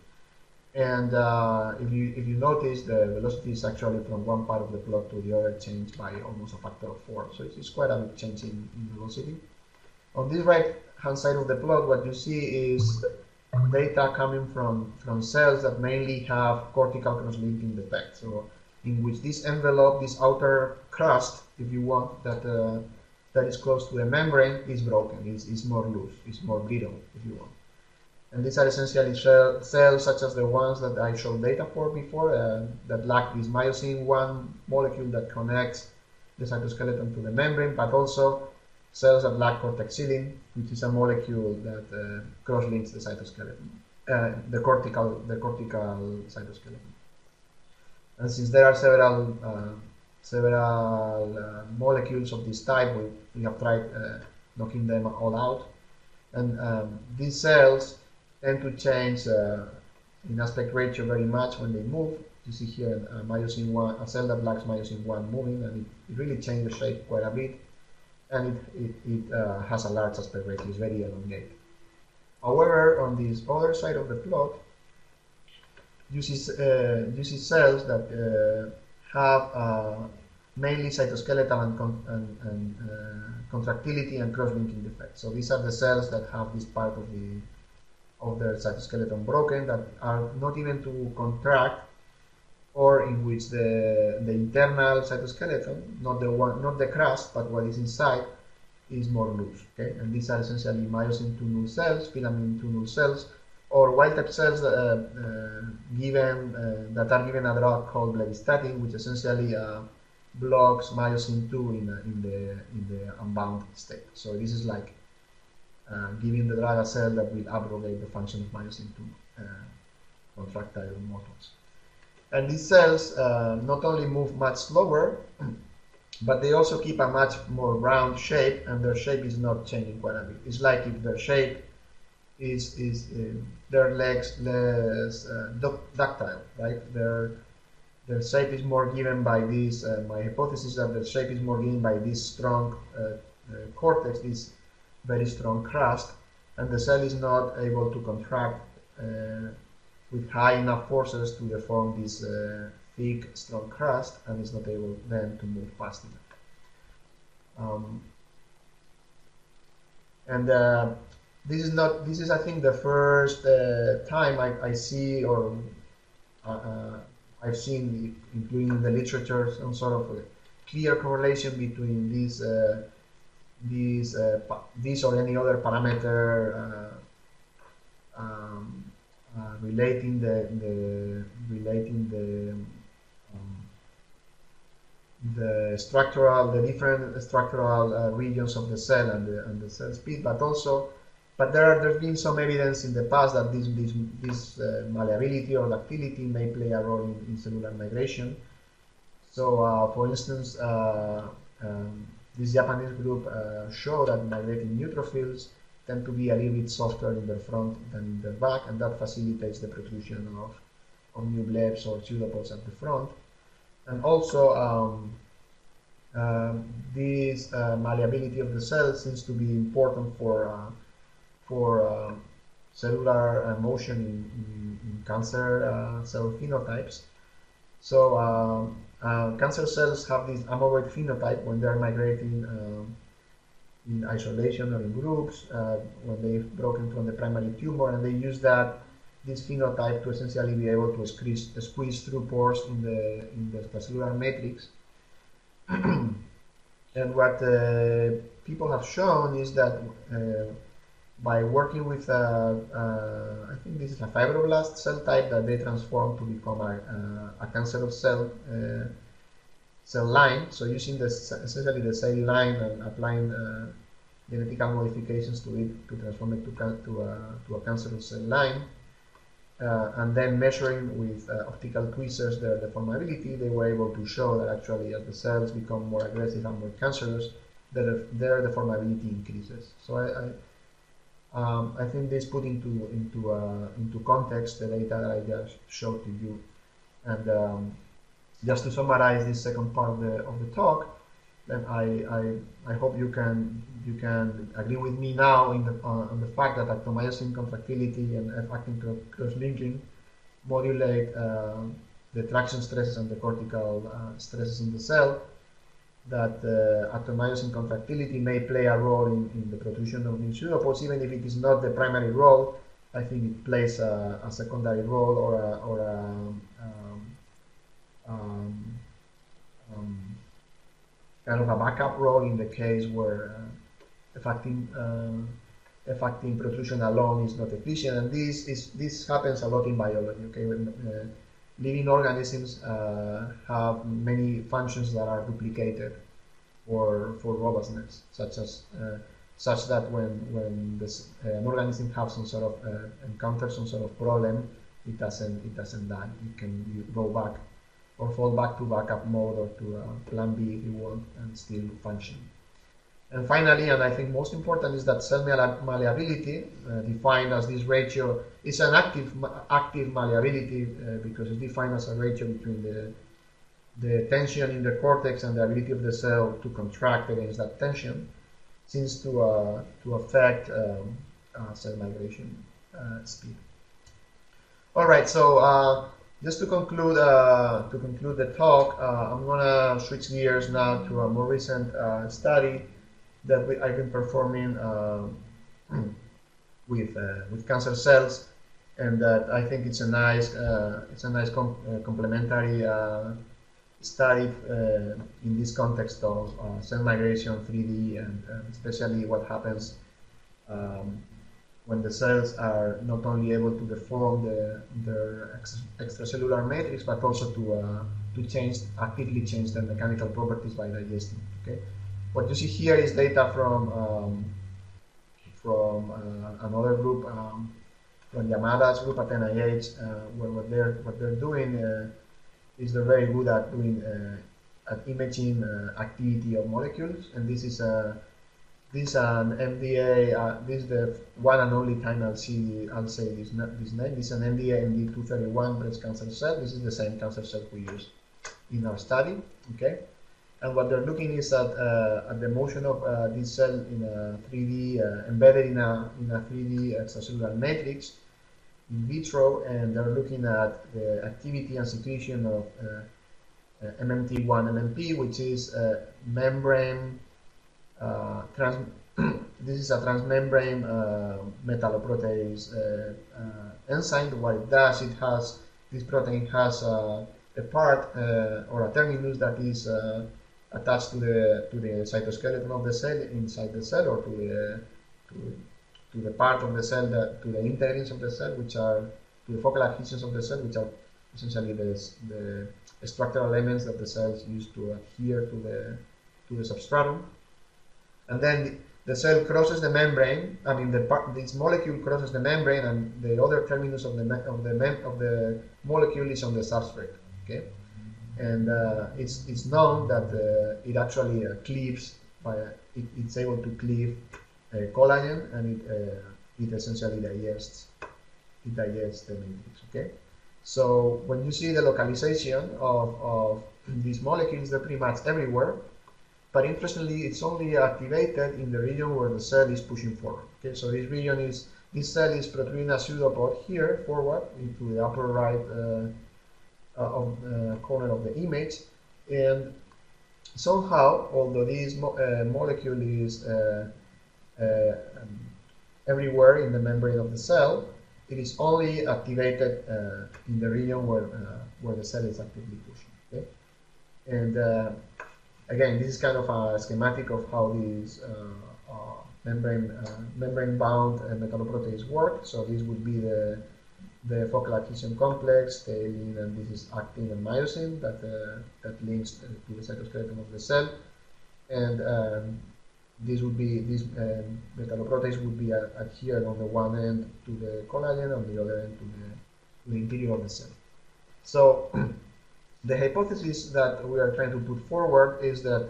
And if you notice, the velocity is actually from one part of the plot to the other changed by almost a factor of 4. So it's quite a big change in velocity. On this right hand side of the plot, what you see is data coming from cells that mainly have cortical cross-linking defects. So in which this envelope, this outer crust, if you want, that is close to the membrane is broken, is more loose, is more brittle, if you want. And these are essentially cells such as the ones that I showed data for before, that lack this myosin 1 molecule that connects the cytoskeleton to the membrane, but also cells that lack cortexilin, which is a molecule that cross-links the cytoskeleton, the cortical cytoskeleton. And since there are several molecules of this type, we have tried knocking them all out. And these cells tend to change in aspect ratio very much when they move. You see here a cell that lacks myosin 1 moving, and it really changes shape quite a bit. and it has a large aspect ratio, it's very elongated. However, on this other side of the plot, you see cells that have mainly cytoskeletal and contractility and cross-linking defects. So these are the cells that have this part of their cytoskeleton broken, that are not even to contract, or in which the internal cytoskeleton, not the crust, but what is inside, is more loose. Okay, and these are essentially myosin 2 null cells, filament 2 null cells, or wild-type cells that are given a drug called blebistatin, which essentially blocks myosin 2 in the unbound state. So this is like giving the drug a cell that will abrogate the function of myosin 2 contractile motors. And these cells not only move much slower, but they also keep a much more round shape, and their shape is not changing quite a bit. It's like if their shape is their legs less ductile, right? Their shape is more given by this. My hypothesis is that the shape is more given by this strong cortex, this very strong crust, and the cell is not able to contract with high enough forces to deform this thick, strong crust, and is not able then to move fast enough. This is I think the first time I see, or I've seen, including in the literature, some sort of a clear correlation between this or any other parameter relating the different structural regions of the cell and the cell speed, but there's been some evidence in the past that this malleability or ductility may play a role in cellular migration. So, for instance, this Japanese group show that migrating neutrophils tend to be a little bit softer in their front than in their back, and that facilitates the protrusion of new blebs or pseudopods at the front. And also, this malleability of the cell seems to be important for cellular motion in cancer cell phenotypes. So cancer cells have this amyloid phenotype when they're migrating in isolation or in groups, when they've broken from the primary tumor, and they use this phenotype to essentially be able to squeeze through pores in the cellular matrix. And what people have shown is that by working with I think this is a fibroblast cell type that they transform to become a cancerous cell line. So using essentially the cell line and applying genetical modifications to it to transform it to a cancerous cell line, and then measuring with optical tweezers their deformability, they were able to show that actually as the cells become more aggressive and more cancerous, their deformability increases. So I think this put into context the data that I just showed to you. And just to summarize this second part of the talk, then I hope you can agree with me now on the fact that actomyosin contractility and F-actin cross-linking modulate the traction stresses and the cortical stresses in the cell. That actomyosin contractility may play a role in the protrusion of new pseudopods, even if it is not the primary role. I think it plays a secondary role or kind of a backup role in the case where F-actin protrusion alone is not efficient. And this happens a lot in biology. Okay, when, living organisms have many functions that are duplicated for robustness, such that when an organism has some sort of encounters some sort of problem, it doesn't die. It can go back or fall back to backup mode or to plan B if you want and still function. And finally, and I think most important, is that cell malleability, defined as this ratio, is an active malleability because it's defined as a ratio between the tension in the cortex and the ability of the cell to contract against that tension. seems to affect cell migration speed. All right, so just to conclude the talk, I'm gonna switch gears now to a more recent study that I've been performing with cancer cells, and that I think it's a nice complementary study in this context of cell migration 3D, and especially what happens when the cells are not only able to deform their extracellular matrix, but also to actively change their mechanical properties by digesting. Okay, what you see here is data from another group, from Yamada's group at NIH, where what they're doing is they're very good at doing at imaging activity of molecules, and this is an MDA. This is the one and only time I'll say this name. This is an MDA MD231 breast cancer cell. This is the same cancer cell we use in our study. Okay, and what they're looking is at the motion of this cell in a 3D embedded in a 3D extracellular matrix in vitro, and they're looking at the activity and secretion of MMT1-MMP, which is membrane. This is a transmembrane metalloprotease enzyme. What it does, this protein has a part or a terminus that is attached to the cytoskeleton of the cell inside the cell, or to the part of the cell, to the integrins of the cell, which are to the focal adhesions of the cell, which are essentially the structural elements that the cells use to adhere to the substratum. And then the cell crosses the membrane. I mean, this molecule crosses the membrane, and the other terminus of the molecule is on the substrate. Okay, and it's known that it actually cleaves it's able to cleave collagen, and it essentially digests the matrix. Okay, so when you see the localization of these molecules, they're pretty much everywhere. But interestingly, it's only activated in the region where the cell is pushing forward. Okay, so this cell is protruding a pseudopod here forward into the upper right corner of the image, and somehow, although this molecule is everywhere in the membrane of the cell, it is only activated in the region where the cell is actively pushing. Okay, and again, this is kind of a schematic of how these membrane-bound metalloproteins work. So this would be the focal adhesion complex, tailin, and this is actin and myosin that links to the cytoskeleton of the cell. And these metalloproteins would be adhered on the one end to the collagen, on the other end to the interior of the cell. So the hypothesis that we are trying to put forward is that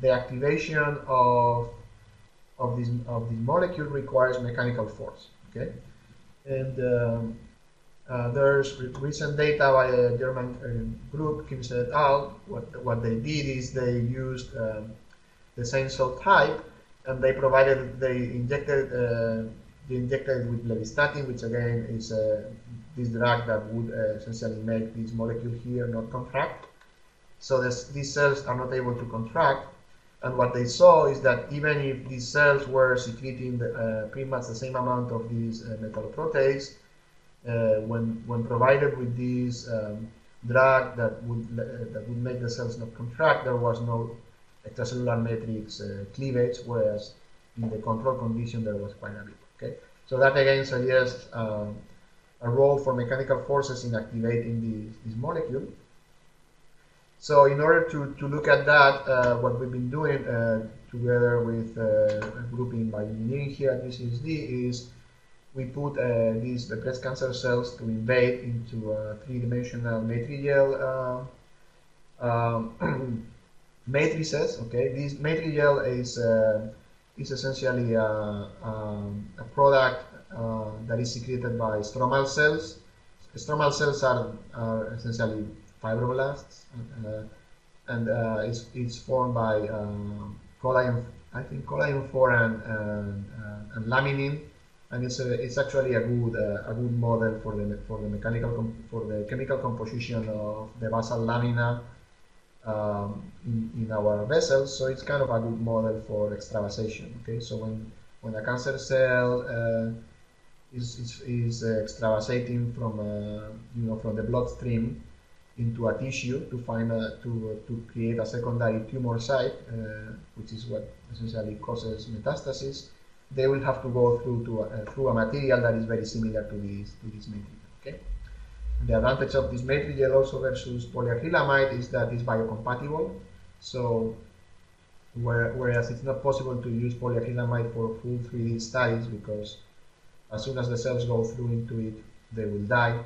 the activation of this molecule requires mechanical force. Okay, and there's recent data by a German group, Kim et al. What they did is they used the same cell type, and they injected it with levistatin, which again is this drug that would essentially make this molecule here not contract. So these cells are not able to contract, and what they saw is that even if these cells were secreting pretty much the same amount of these metalloproteins, when provided with this drug that would make the cells not contract, there was no extracellular matrix cleavage, whereas in the control condition there was quite a bit. Okay, so that again suggests a role for mechanical forces in activating this molecule. So in order to look at that, what we've been doing together with a group in bioengineering here at UCSD is we put the breast cancer cells to invade into a three-dimensional matrigel matrices. Okay, this matrigel is essentially a product that is secreted by stromal cells. Stromal cells are essentially fibroblasts, and it's formed by collagen I think collagen 4 and laminin, and it's actually a good model for the chemical composition of the basal lamina in our vessels. So it's kind of a good model for extravasation. Okay, so when a cancer cell is extravasating from from the bloodstream into a tissue to create a secondary tumor site, which is what essentially causes metastasis, they will have to go through a material that is very similar to this material. Okay. The advantage of this material also versus polyacrylamide is that it's biocompatible. So whereas it's not possible to use polyacrylamide for full 3D studies because as soon as the cells go through into it, they will die.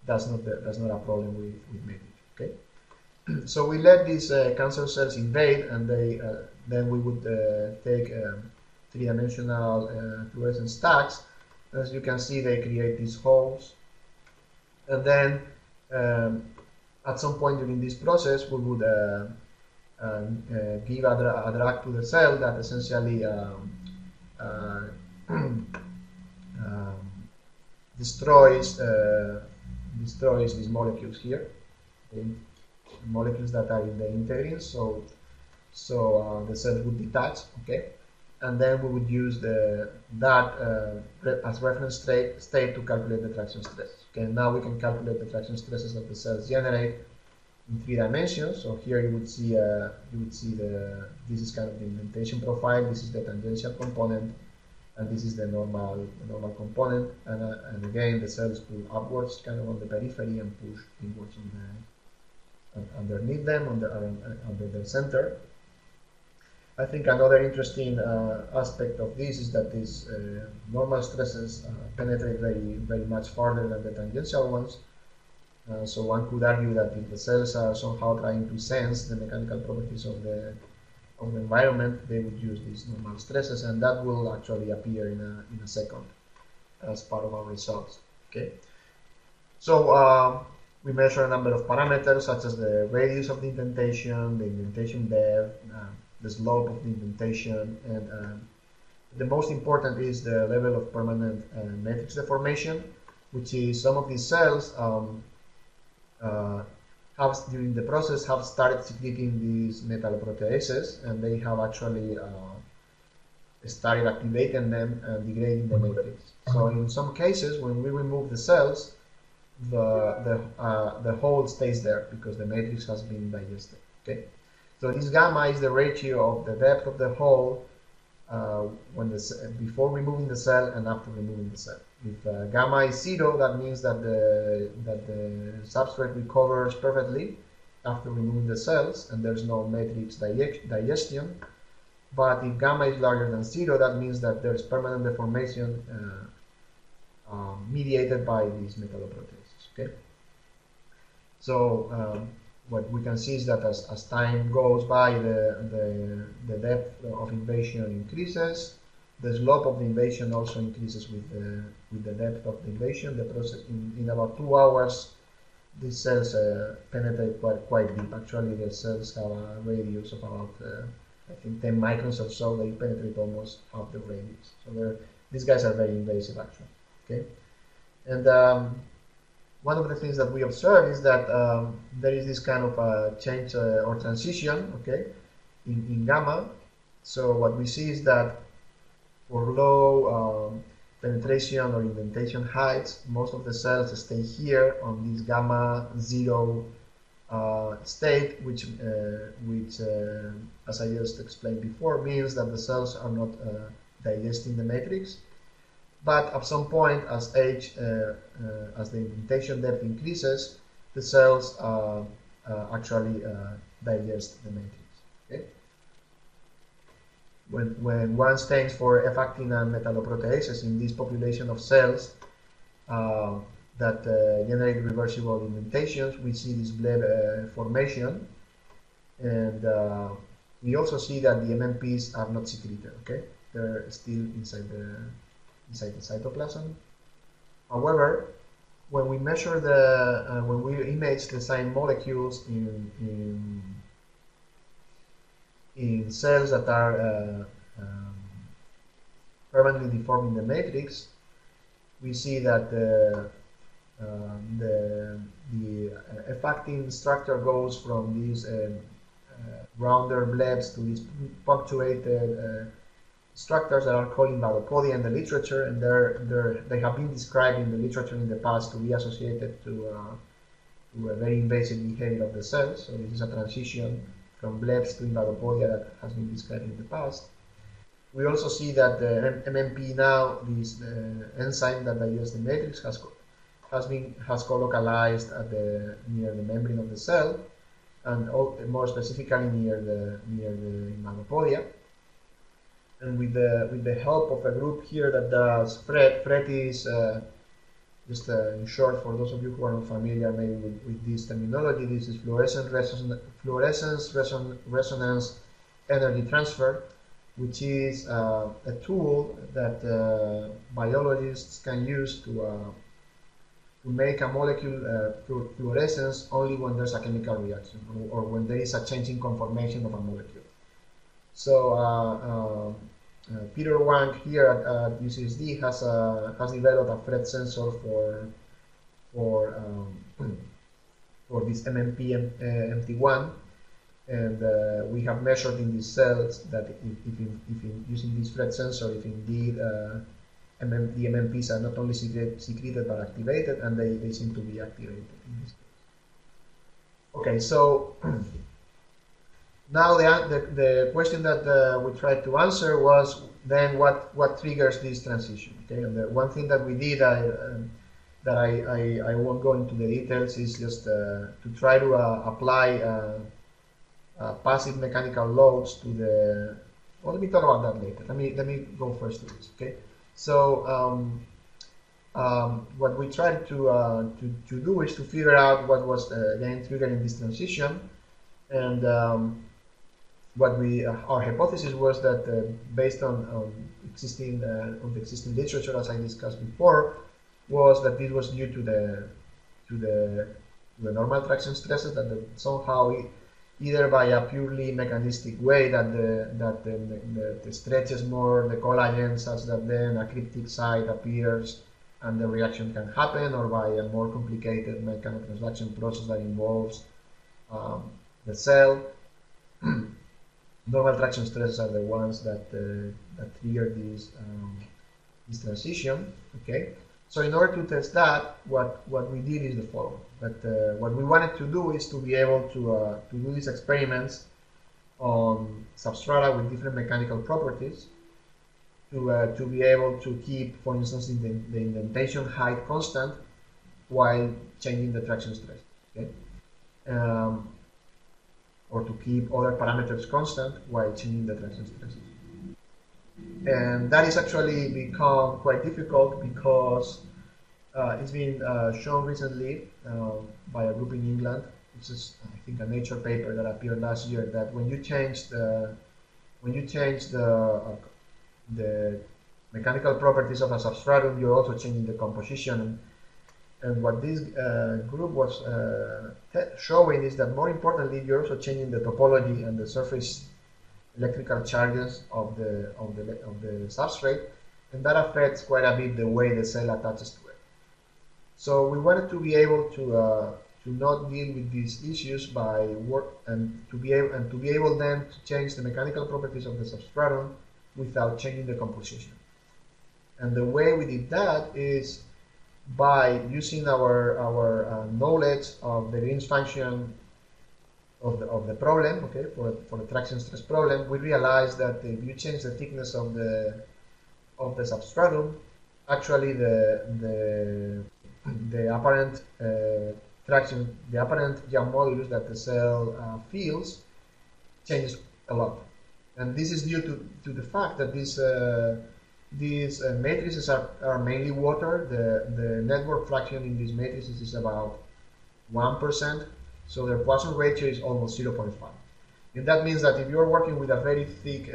That's not a problem with matrix. Okay, so we let these cancer cells invade, and then we would take three-dimensional fluorescent stacks. As you can see, they create these holes, and then at some point during this process, we would give a drug to the cell that essentially destroys these molecules here, okay? Molecules that are in the integrins. So the cells would detach, okay, and then we would use that as reference state to calculate the traction stress. Okay, now we can calculate the traction stresses that the cells generate in 3 dimensions. So here you would see this is kind of the indentation profile. This is the tangential component, and this is the normal component. And again, the cells pull upwards, kind of on the periphery, and push inwards underneath them, under the center. I think another interesting aspect of this is that these normal stresses penetrate very much farther than the tangential ones. So one could argue that if the cells are somehow trying to sense the mechanical properties of the environment, they would use these normal stresses, and that will actually appear in a second as part of our results. Okay, so we measure a number of parameters such as the radius of the indentation, the indentation depth, the slope of the indentation, and the most important is the level of permanent matrix deformation, which is some of these cells during the process have started secreting these metalloproteases, and they have actually started activating them and degrading the matrix. So in some cases, when we remove the cells, the hole stays there because the matrix has been digested. Okay, so this gamma is the ratio of the depth of the hole before removing the cell and after removing the cell. If gamma is 0, that means that the substrate recovers perfectly after removing the cells and there's no matrix digestion. But if gamma is larger than 0, that means that there's permanent deformation mediated by these metalloproteases. Okay, so what we can see is that as time goes by, the depth of invasion increases. The slope of the invasion also increases with the depth of the invasion. The process in about 2 hours, these cells penetrate quite deep. Actually, the cells have a radius of about I think 10 microns or so. They penetrate almost half the radius. So these guys are very invasive, actually. Okay, and one of the things that we observe is that there is this kind of change or transition, okay, in gamma. So what we see is that for low penetration or indentation heights, most of the cells stay here on this gamma 0 state, which as I just explained before, means that the cells are not digesting the matrix. But at some point, as the indentation depth increases, the cells actually digest the matrix. Okay? When one stains for F-actin and metalloproteases in this population of cells that generate reversible indentations, we see this bleb formation, and we also see that the MMPs are not secreted. Okay, they're still inside the cytoplasm. However, when we measure when we image the same molecules in in cells that are permanently deforming the matrix, we see that the effecting structure goes from these rounder blebs to these punctuated structures that are called invadopodia in the literature, and they have been described in the literature in the past to be associated to a very invasive behavior of the cell. So this is a transition from blebs to invadopodia that has been described in the past. We also see that the MMP now, this enzyme that digests the matrix, has colocalized at near the membrane of the cell, and more specifically near the invadopodia. And with the help of a group here that does FRET is just in short, for those of you who are not familiar maybe with this terminology, this is fluorescence resonance energy transfer, which is a tool that biologists can use to make a molecule fluorescence only when there's a chemical reaction or when there is a change in conformation of a molecule. So Peter Wang here at UCSD has developed a FRET sensor for this MMP MT1, and we have measured in these cells that if using this FRET sensor, if indeed the MMPs are not only secreted but activated, and they seem to be activated in this case. Okay, so now the question that we tried to answer was then what triggers this transition. Okay, and the one thing that we did, that I won't go into the details, is just to try to apply passive mechanical loads to the. Well, let me talk about that later. Let me go first to this. Okay, so what we tried to do is to figure out what was again triggering this transition, and what our hypothesis was that based on the existing literature, as I discussed before, was that this was due to the normal traction stresses, that somehow either by a purely mechanistic way that the stretches more the collagen such that then a cryptic site appears and the reaction can happen, or by a more complicated mechanotransduction process that involves the cell. Normal traction stresses are the ones that trigger this transition. Okay, so in order to test that, what we did is the following. But what we wanted to do is to be able to do these experiments on substrata with different mechanical properties, to be able to keep, for instance, the indentation height constant while changing the traction stress. Okay. Or to keep other parameters constant while changing the traction stresses. And that is actually become quite difficult because it's been shown recently by a group in England. This is, I think, a Nature paper that appeared last year, that when you change the mechanical properties of a substratum, you're also changing the composition. And what this group was showing is that, more importantly, you're also changing the topology and the surface electrical charges of the substrate, and that affects quite a bit the way the cell attaches to it. So we wanted to be able to not deal with these issues by to be able then to change the mechanical properties of the substratum without changing the composition. And the way we did that is by using our knowledge of the Green's function of the problem. Okay, for the traction stress problem, we realized that if you change the thickness of the substratum, actually the apparent traction, the apparent jump modulus that the cell feels changes a lot. And this is due to the fact that these matrices are mainly water. The network fraction in these matrices is about 1%, so their Poisson ratio is almost 0.5. And that means that if you're working with a very thick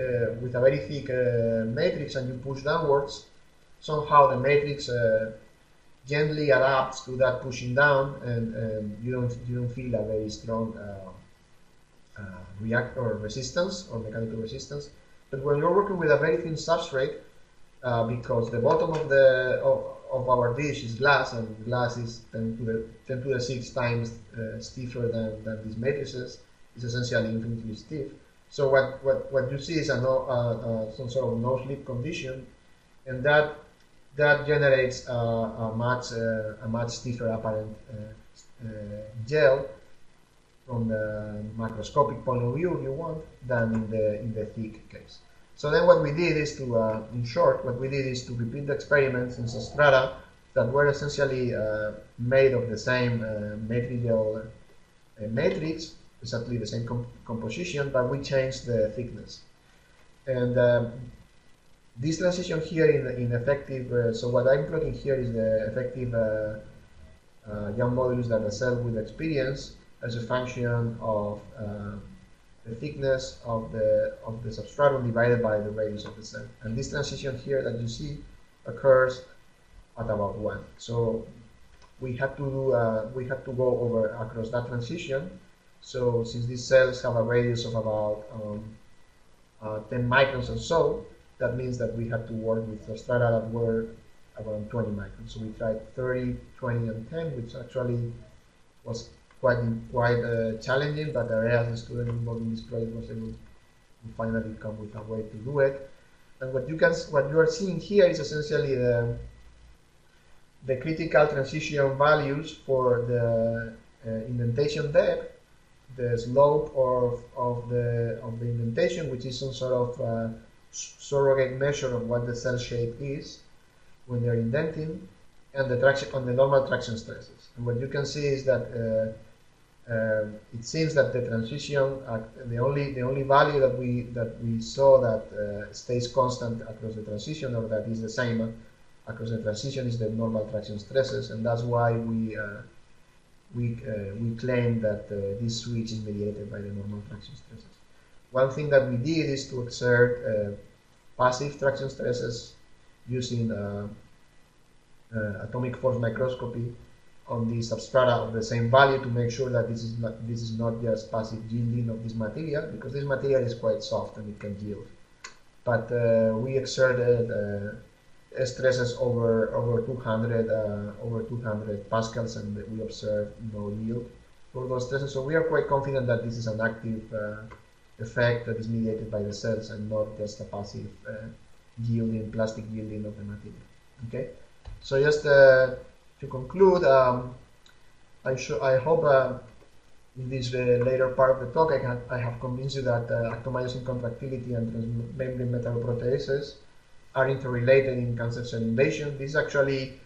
matrix and you push downwards, somehow the matrix gently adapts to that pushing down, and you don't feel a very strong react or resistance or mechanical resistance. But when you're working with a very thin substrate, because the bottom of our dish is glass, and glass is 10 to the 6 times stiffer than these matrices, it's essentially infinitely stiff. So what you see is some sort of no-slip condition, and that generates a much stiffer apparent gel from the macroscopic point of view, if you want, than in the thick case. So then what we did is to, in short, what we did is to repeat the experiments in substrata that were essentially made of the same matrigel matrix, exactly the same composition, but we changed the thickness. And this transition here in effective, so what I'm plotting here is the effective Young modulus that the cell will experience as a function of the thickness of the substratum divided by the radius of the cell. And this transition here that you see occurs at about 1. So we have to go over across that transition. So since these cells have a radius of about 10 microns or so, that means that we have to work with substrata that were around 20 microns. So we tried 30, 20, and 10, which actually was quite challenging, but Areas, the student involved in this project, was able to finally come with a way to do it. And what you are seeing here is essentially the critical transition values for the indentation depth, the slope of the indentation, which is some sort of surrogate measure of what the cell shape is when they're indenting, and the normal traction stresses. And what you can see is that it seems that the transition, the only value that we saw that stays constant across the transition, or that is the same across the transition, is the normal traction stresses, and that's why we claim that this switch is mediated by the normal traction stresses. One thing that we did is to exert passive traction stresses using atomic force microscopy on the substrata of the same value to make sure that this is not just passive yielding of this material, because this material is quite soft and it can yield. But we exerted stresses over 200 pascals, and we observed no yield for those stresses. So we are quite confident that this is an active effect that is mediated by the cells and not just a passive yielding, plastic yielding of the material. Okay, so just to conclude, I hope in this later part of the talk I have convinced you that actomyosin contractility and transmembrane metalloproteases are interrelated in cancer cell invasion. This is actually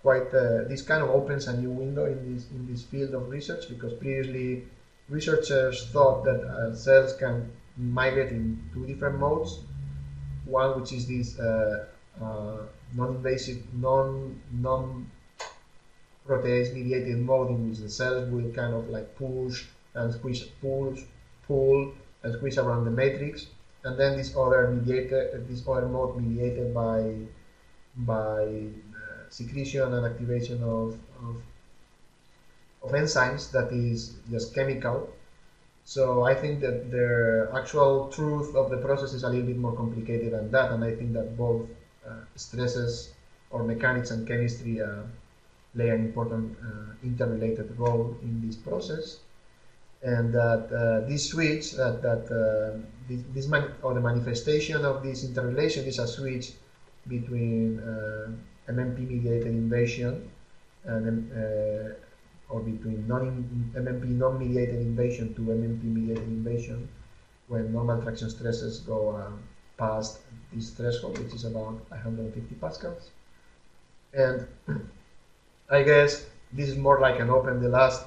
this kind of opens a new window in this field of research, because previously researchers thought that cells can migrate in 2 different modes. One, which is this non-invasive, non-protease mediated mode, in which the cells will kind of like push and squeeze, pull and squeeze around the matrix. And then this other mode mediated by secretion and activation of enzymes, that is just chemical. So I think that the actual truth of the process is a little bit more complicated than that, and I think that both stresses or mechanics and chemistry play an important interrelated role in this process, and that this switch, the manifestation of this interrelation is a switch between MMP-mediated invasion and or between MMP non-mediated invasion to MMP-mediated invasion, when normal traction stresses go past this threshold, which is about 150 pascals. And I guess this is more like an open, the last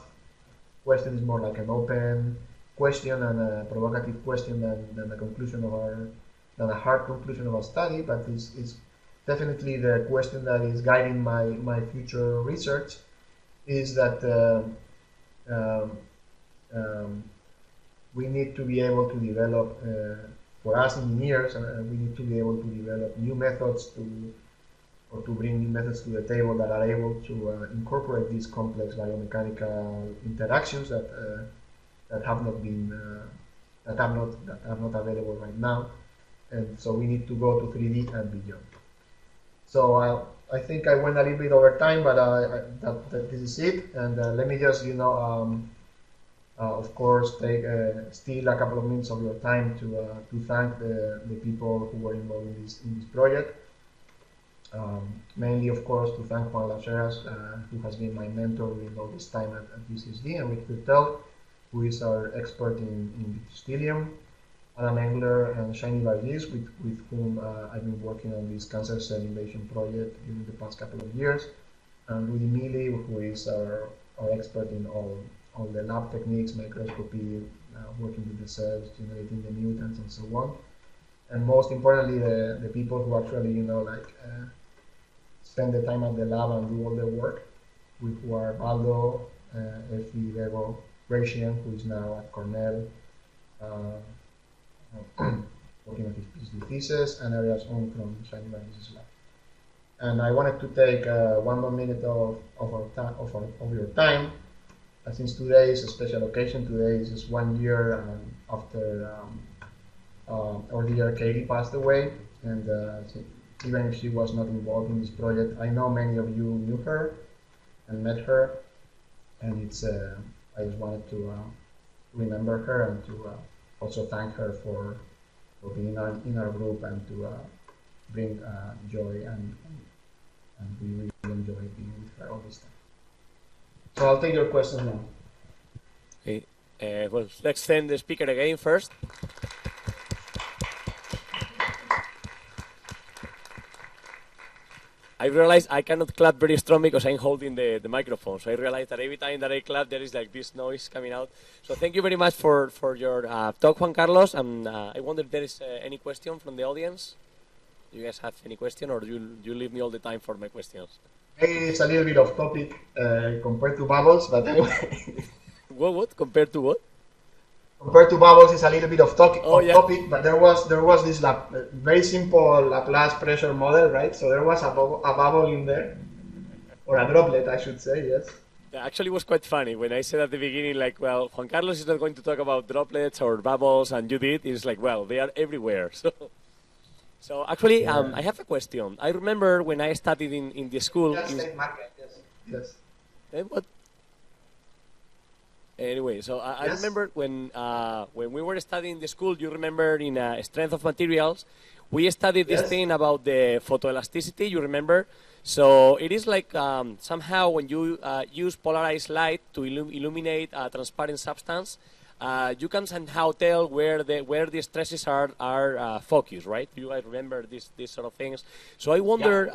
question is more like an open question and a provocative question than a conclusion of than a hard conclusion of our study, but it's definitely the question that is guiding my future research, is that we need to be able to develop, for us engineers, we need to be able to develop new methods to bring new methods to the table that are able to incorporate these complex biomechanical interactions that that have not been that are not available right now, and so we need to go to 3D and beyond. So I think I went a little bit over time, but that this is it. And let me just of course take still a couple of minutes of your time to thank the people who were involved in this project. Mainly, of course, to thank Juan Lacheras, who has been my mentor during all this time at UCSD, and Rick Kurtel, who is our expert in Stellium, Adam Engler, and Shiny Varghese, with whom I've been working on this cancer cell invasion project during the past couple of years, and Rudy Mealy, who is our expert in all the lab techniques, microscopy, working with the cells, generating the mutants, and so on. And most importantly, the people who actually, spend the time at the lab and do all the work, who are Baldo, Effie, Bego, Gratian, who is now at Cornell, working on his PhD thesis, and Arias On from Shiny Varghese's lab. And I wanted to take 1 more minute of your time. Since today is a special occasion, today is just 1 year after our dear Katie passed away, and even if she was not involved in this project, I know many of you knew her and met her, and it's I just wanted to remember her and to also thank her for being in our group and to bring joy, and we really enjoyed being with her all this time. So I'll take your questions now. Okay. Well, let's thank the speaker again first. I realize I cannot clap very strong because I'm holding the microphone. So I realize that every time that I clap, there is like this noise coming out. So thank you very much for your talk, Juan Carlos. And I wonder if there is any question from the audience. Do you guys have any question, or do you leave me all the time for my questions? It's a little bit off topic compared to bubbles, but anyway. What? Compared to what? Compared to bubbles, it's a little bit off topic, but there was this very simple Laplace pressure model, right? So there was a bubble in there, or a droplet, I should say, yes. Yeah, actually, it was quite funny when I said at the beginning, like, well, Juan Carlos is not going to talk about droplets or bubbles, and you did. It's like, well, they are everywhere. So actually, yeah. I have a question. I remember when I studied in the school. Yes. What? Anyway, so I remember when we were studying the school, you remember in strength of materials, we studied this thing about the photoelasticity, you remember? So it is like somehow when you use polarized light to illuminate a transparent substance, you can somehow tell where the stresses are focused, right? I remember these sort of things. So I wonder,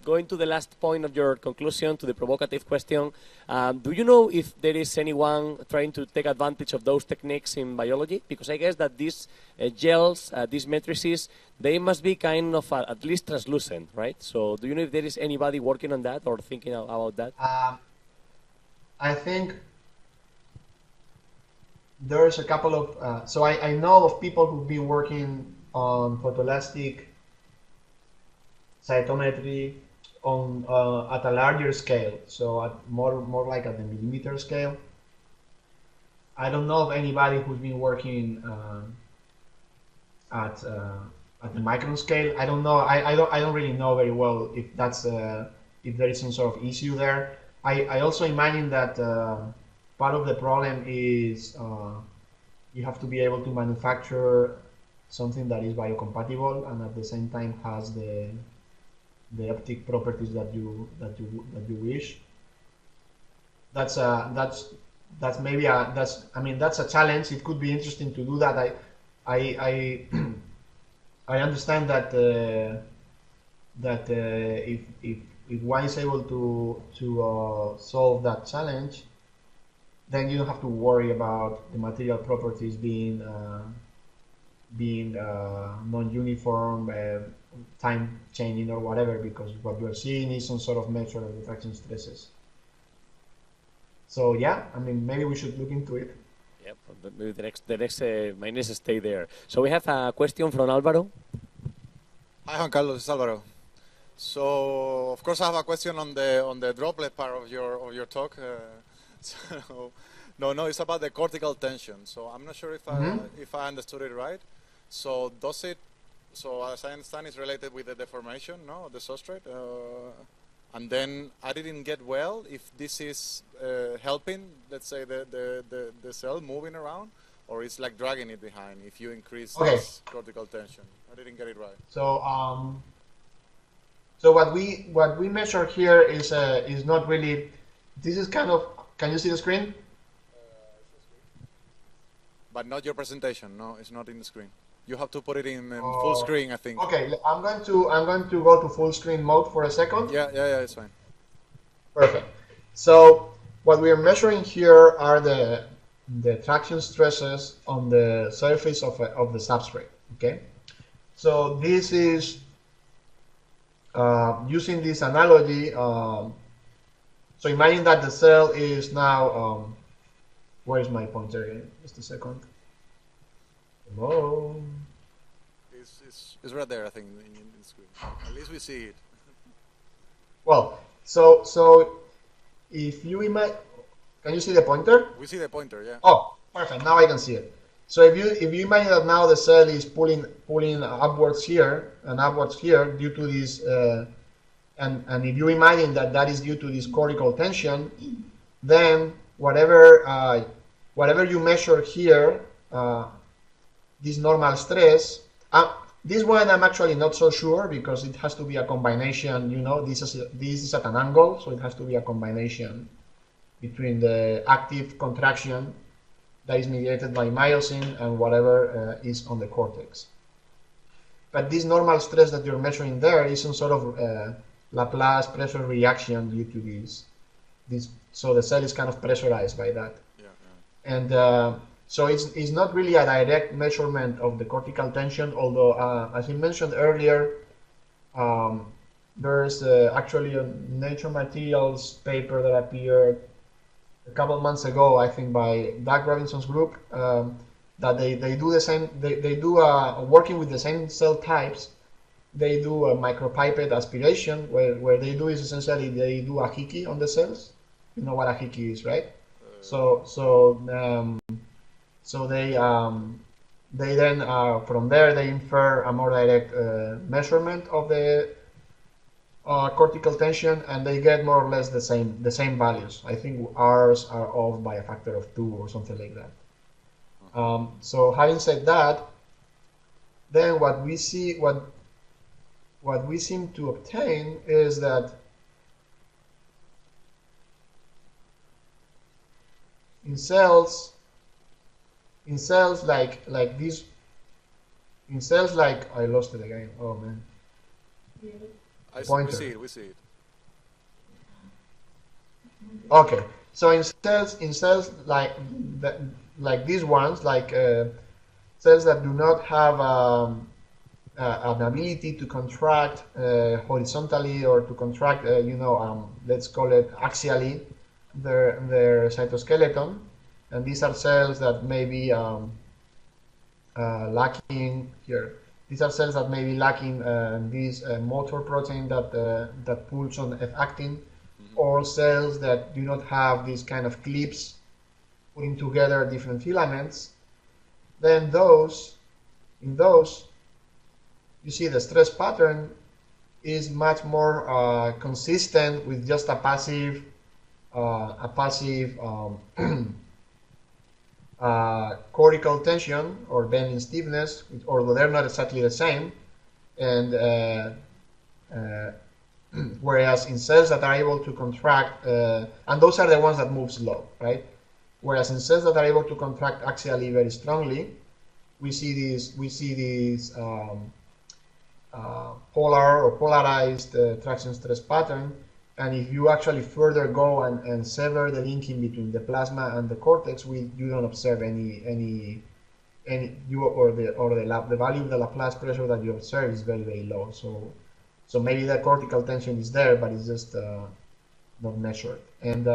going to the last point of your conclusion, to the provocative question, do you know if there is anyone trying to take advantage of those techniques in biology? Because I guess that these gels, these matrices, they must be kind of at least translucent, right? So do you know if there is anybody working on that or thinking about that? I think there's a couple of, so I know of people who've been working on photoelastic cytometry on at a larger scale, so at more like at the millimeter scale. I don't know of anybody who's been working at the micron scale. I don't know. I don't really know very well if that's if there is some sort of issue there. I also imagine that. Part of the problem is you have to be able to manufacture something that is biocompatible and at the same time has the optic properties that you wish. That's maybe that's a challenge. It could be interesting to do that. I understand that if one is able to solve that challenge, then you don't have to worry about the material properties being non-uniform, time changing or whatever, because what you're seeing is some sort of measure of diffraction stresses. So yeah, maybe we should look into it. Yep, maybe my next stay there. So we have a question from Álvaro. Hi, Juan Carlos, it's Álvaro. So of course I have a question on the droplet part of your talk. No, it's about the cortical tension. So I'm not sure if I understood it right. So does it? So as I understand, it's related with the deformation, no, the substrate. And then I didn't get well if this is helping, let's say, the cell moving around, or it's like dragging it behind if you increase this cortical tension. I didn't get it right. So what we measure here is not really. This is kind of. Can you see the screen? But not your presentation. No, it's not in the screen. You have to put it in full screen, I think. Okay, I'm going to go to full screen mode for a second. Yeah, it's fine. Perfect. So what we are measuring here are the traction stresses on the surface of the substrate. Okay, so this is using this analogy. So imagine that the cell is now. Where is my pointer again? Just a second. Hello. It's right there, I think, in the screen. At least we see it. Well, so if you imagine, can you see the pointer? We see the pointer, yeah. Oh, perfect. Now I can see it. So if you imagine that now the cell is pulling upwards here and upwards here due to this, and if you imagine that is due to this cortical tension, then whatever you measure here, this normal stress. This one I'm actually not so sure because it has to be a combination. You know, this is at an angle, so it has to be a combination between the active contraction that is mediated by myosin and whatever is on the cortex. But this normal stress that you're measuring there is some sort of Laplace pressure reaction due to this. So the cell is kind of pressurized by that. And so it's not really a direct measurement of the cortical tension, although as I mentioned earlier, there's actually a Nature Materials paper that appeared a couple months ago, I think, by Doug Robinson's group, that they do the same. They do working with the same cell types. They do a micropipette aspiration, where they do is essentially they do a hickey on the cells. You know what a hickey is, right? So they then from there they infer a more direct measurement of the cortical tension, and they get more or less the same values. I think ours are off by a factor of 2 or something like that. So having said that, then what we seem to obtain is that in cells like this, in cells like, I lost it again. Oh man. We see it. Okay, so in cells like these ones, like cells that do not have an ability to contract horizontally or to contract, let's call it axially, their cytoskeleton, and these are cells that may be lacking here. These are cells that may be lacking this motor protein that pulls on F-actin, or cells that do not have these kind of clips putting together different filaments. Then in those, you see the stress pattern is much more consistent with just a passive cortical tension or bending stiffness, although they're not exactly the same. And whereas in cells that are able to contract, and those are the ones that move slow, right? Whereas in cells that are able to contract axially very strongly, we see these polar or polarized traction stress pattern. And if you actually further go and sever the linking between the plasma and the cortex, you don't observe the value of the Laplace pressure that you observe is very, very low. So maybe the cortical tension is there, but it's just not measured. And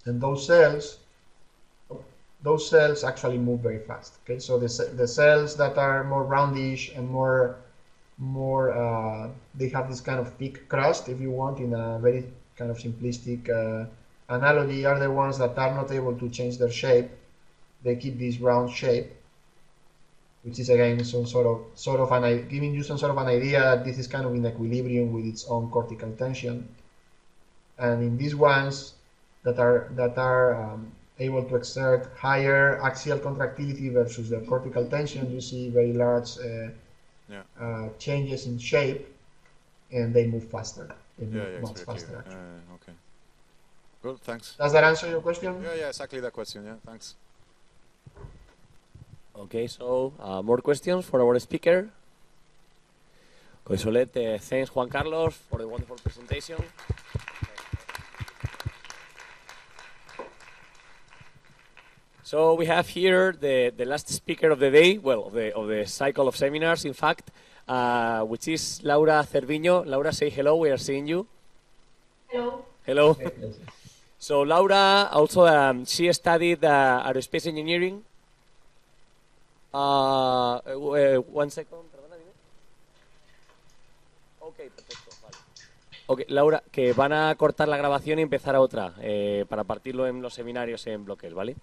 those cells actually move very fast. Okay, so the cells that are more roundish and more they have this kind of thick crust, if you want, in a very kind of simplistic analogy are the ones that are not able to change their shape. They keep this round shape, which is again some giving you some sort of an idea that this is kind of in equilibrium with its own cortical tension. And in these ones that are able to exert higher axial contractility versus the cortical tension, you see very large changes in shape, and they move faster. They move much faster. Okay. Good, thanks. Does that answer your question? Yeah, exactly the question. Yeah, thanks. Okay, so more questions for our speaker. Okay, so thanks Juan Carlos for the wonderful presentation. So we have here the last speaker of the day, well, of the cycle of seminars, in fact, which is Laura Cerviño. Laura, say hello. We are seeing you. Hello. Hello. So Laura also she studied aerospace engineering. 1 second. Ok, perfecto. Vale. Ok, Laura, que van a cortar la grabación y empezar a otra para partirlo en los seminarios en bloques, ¿vale?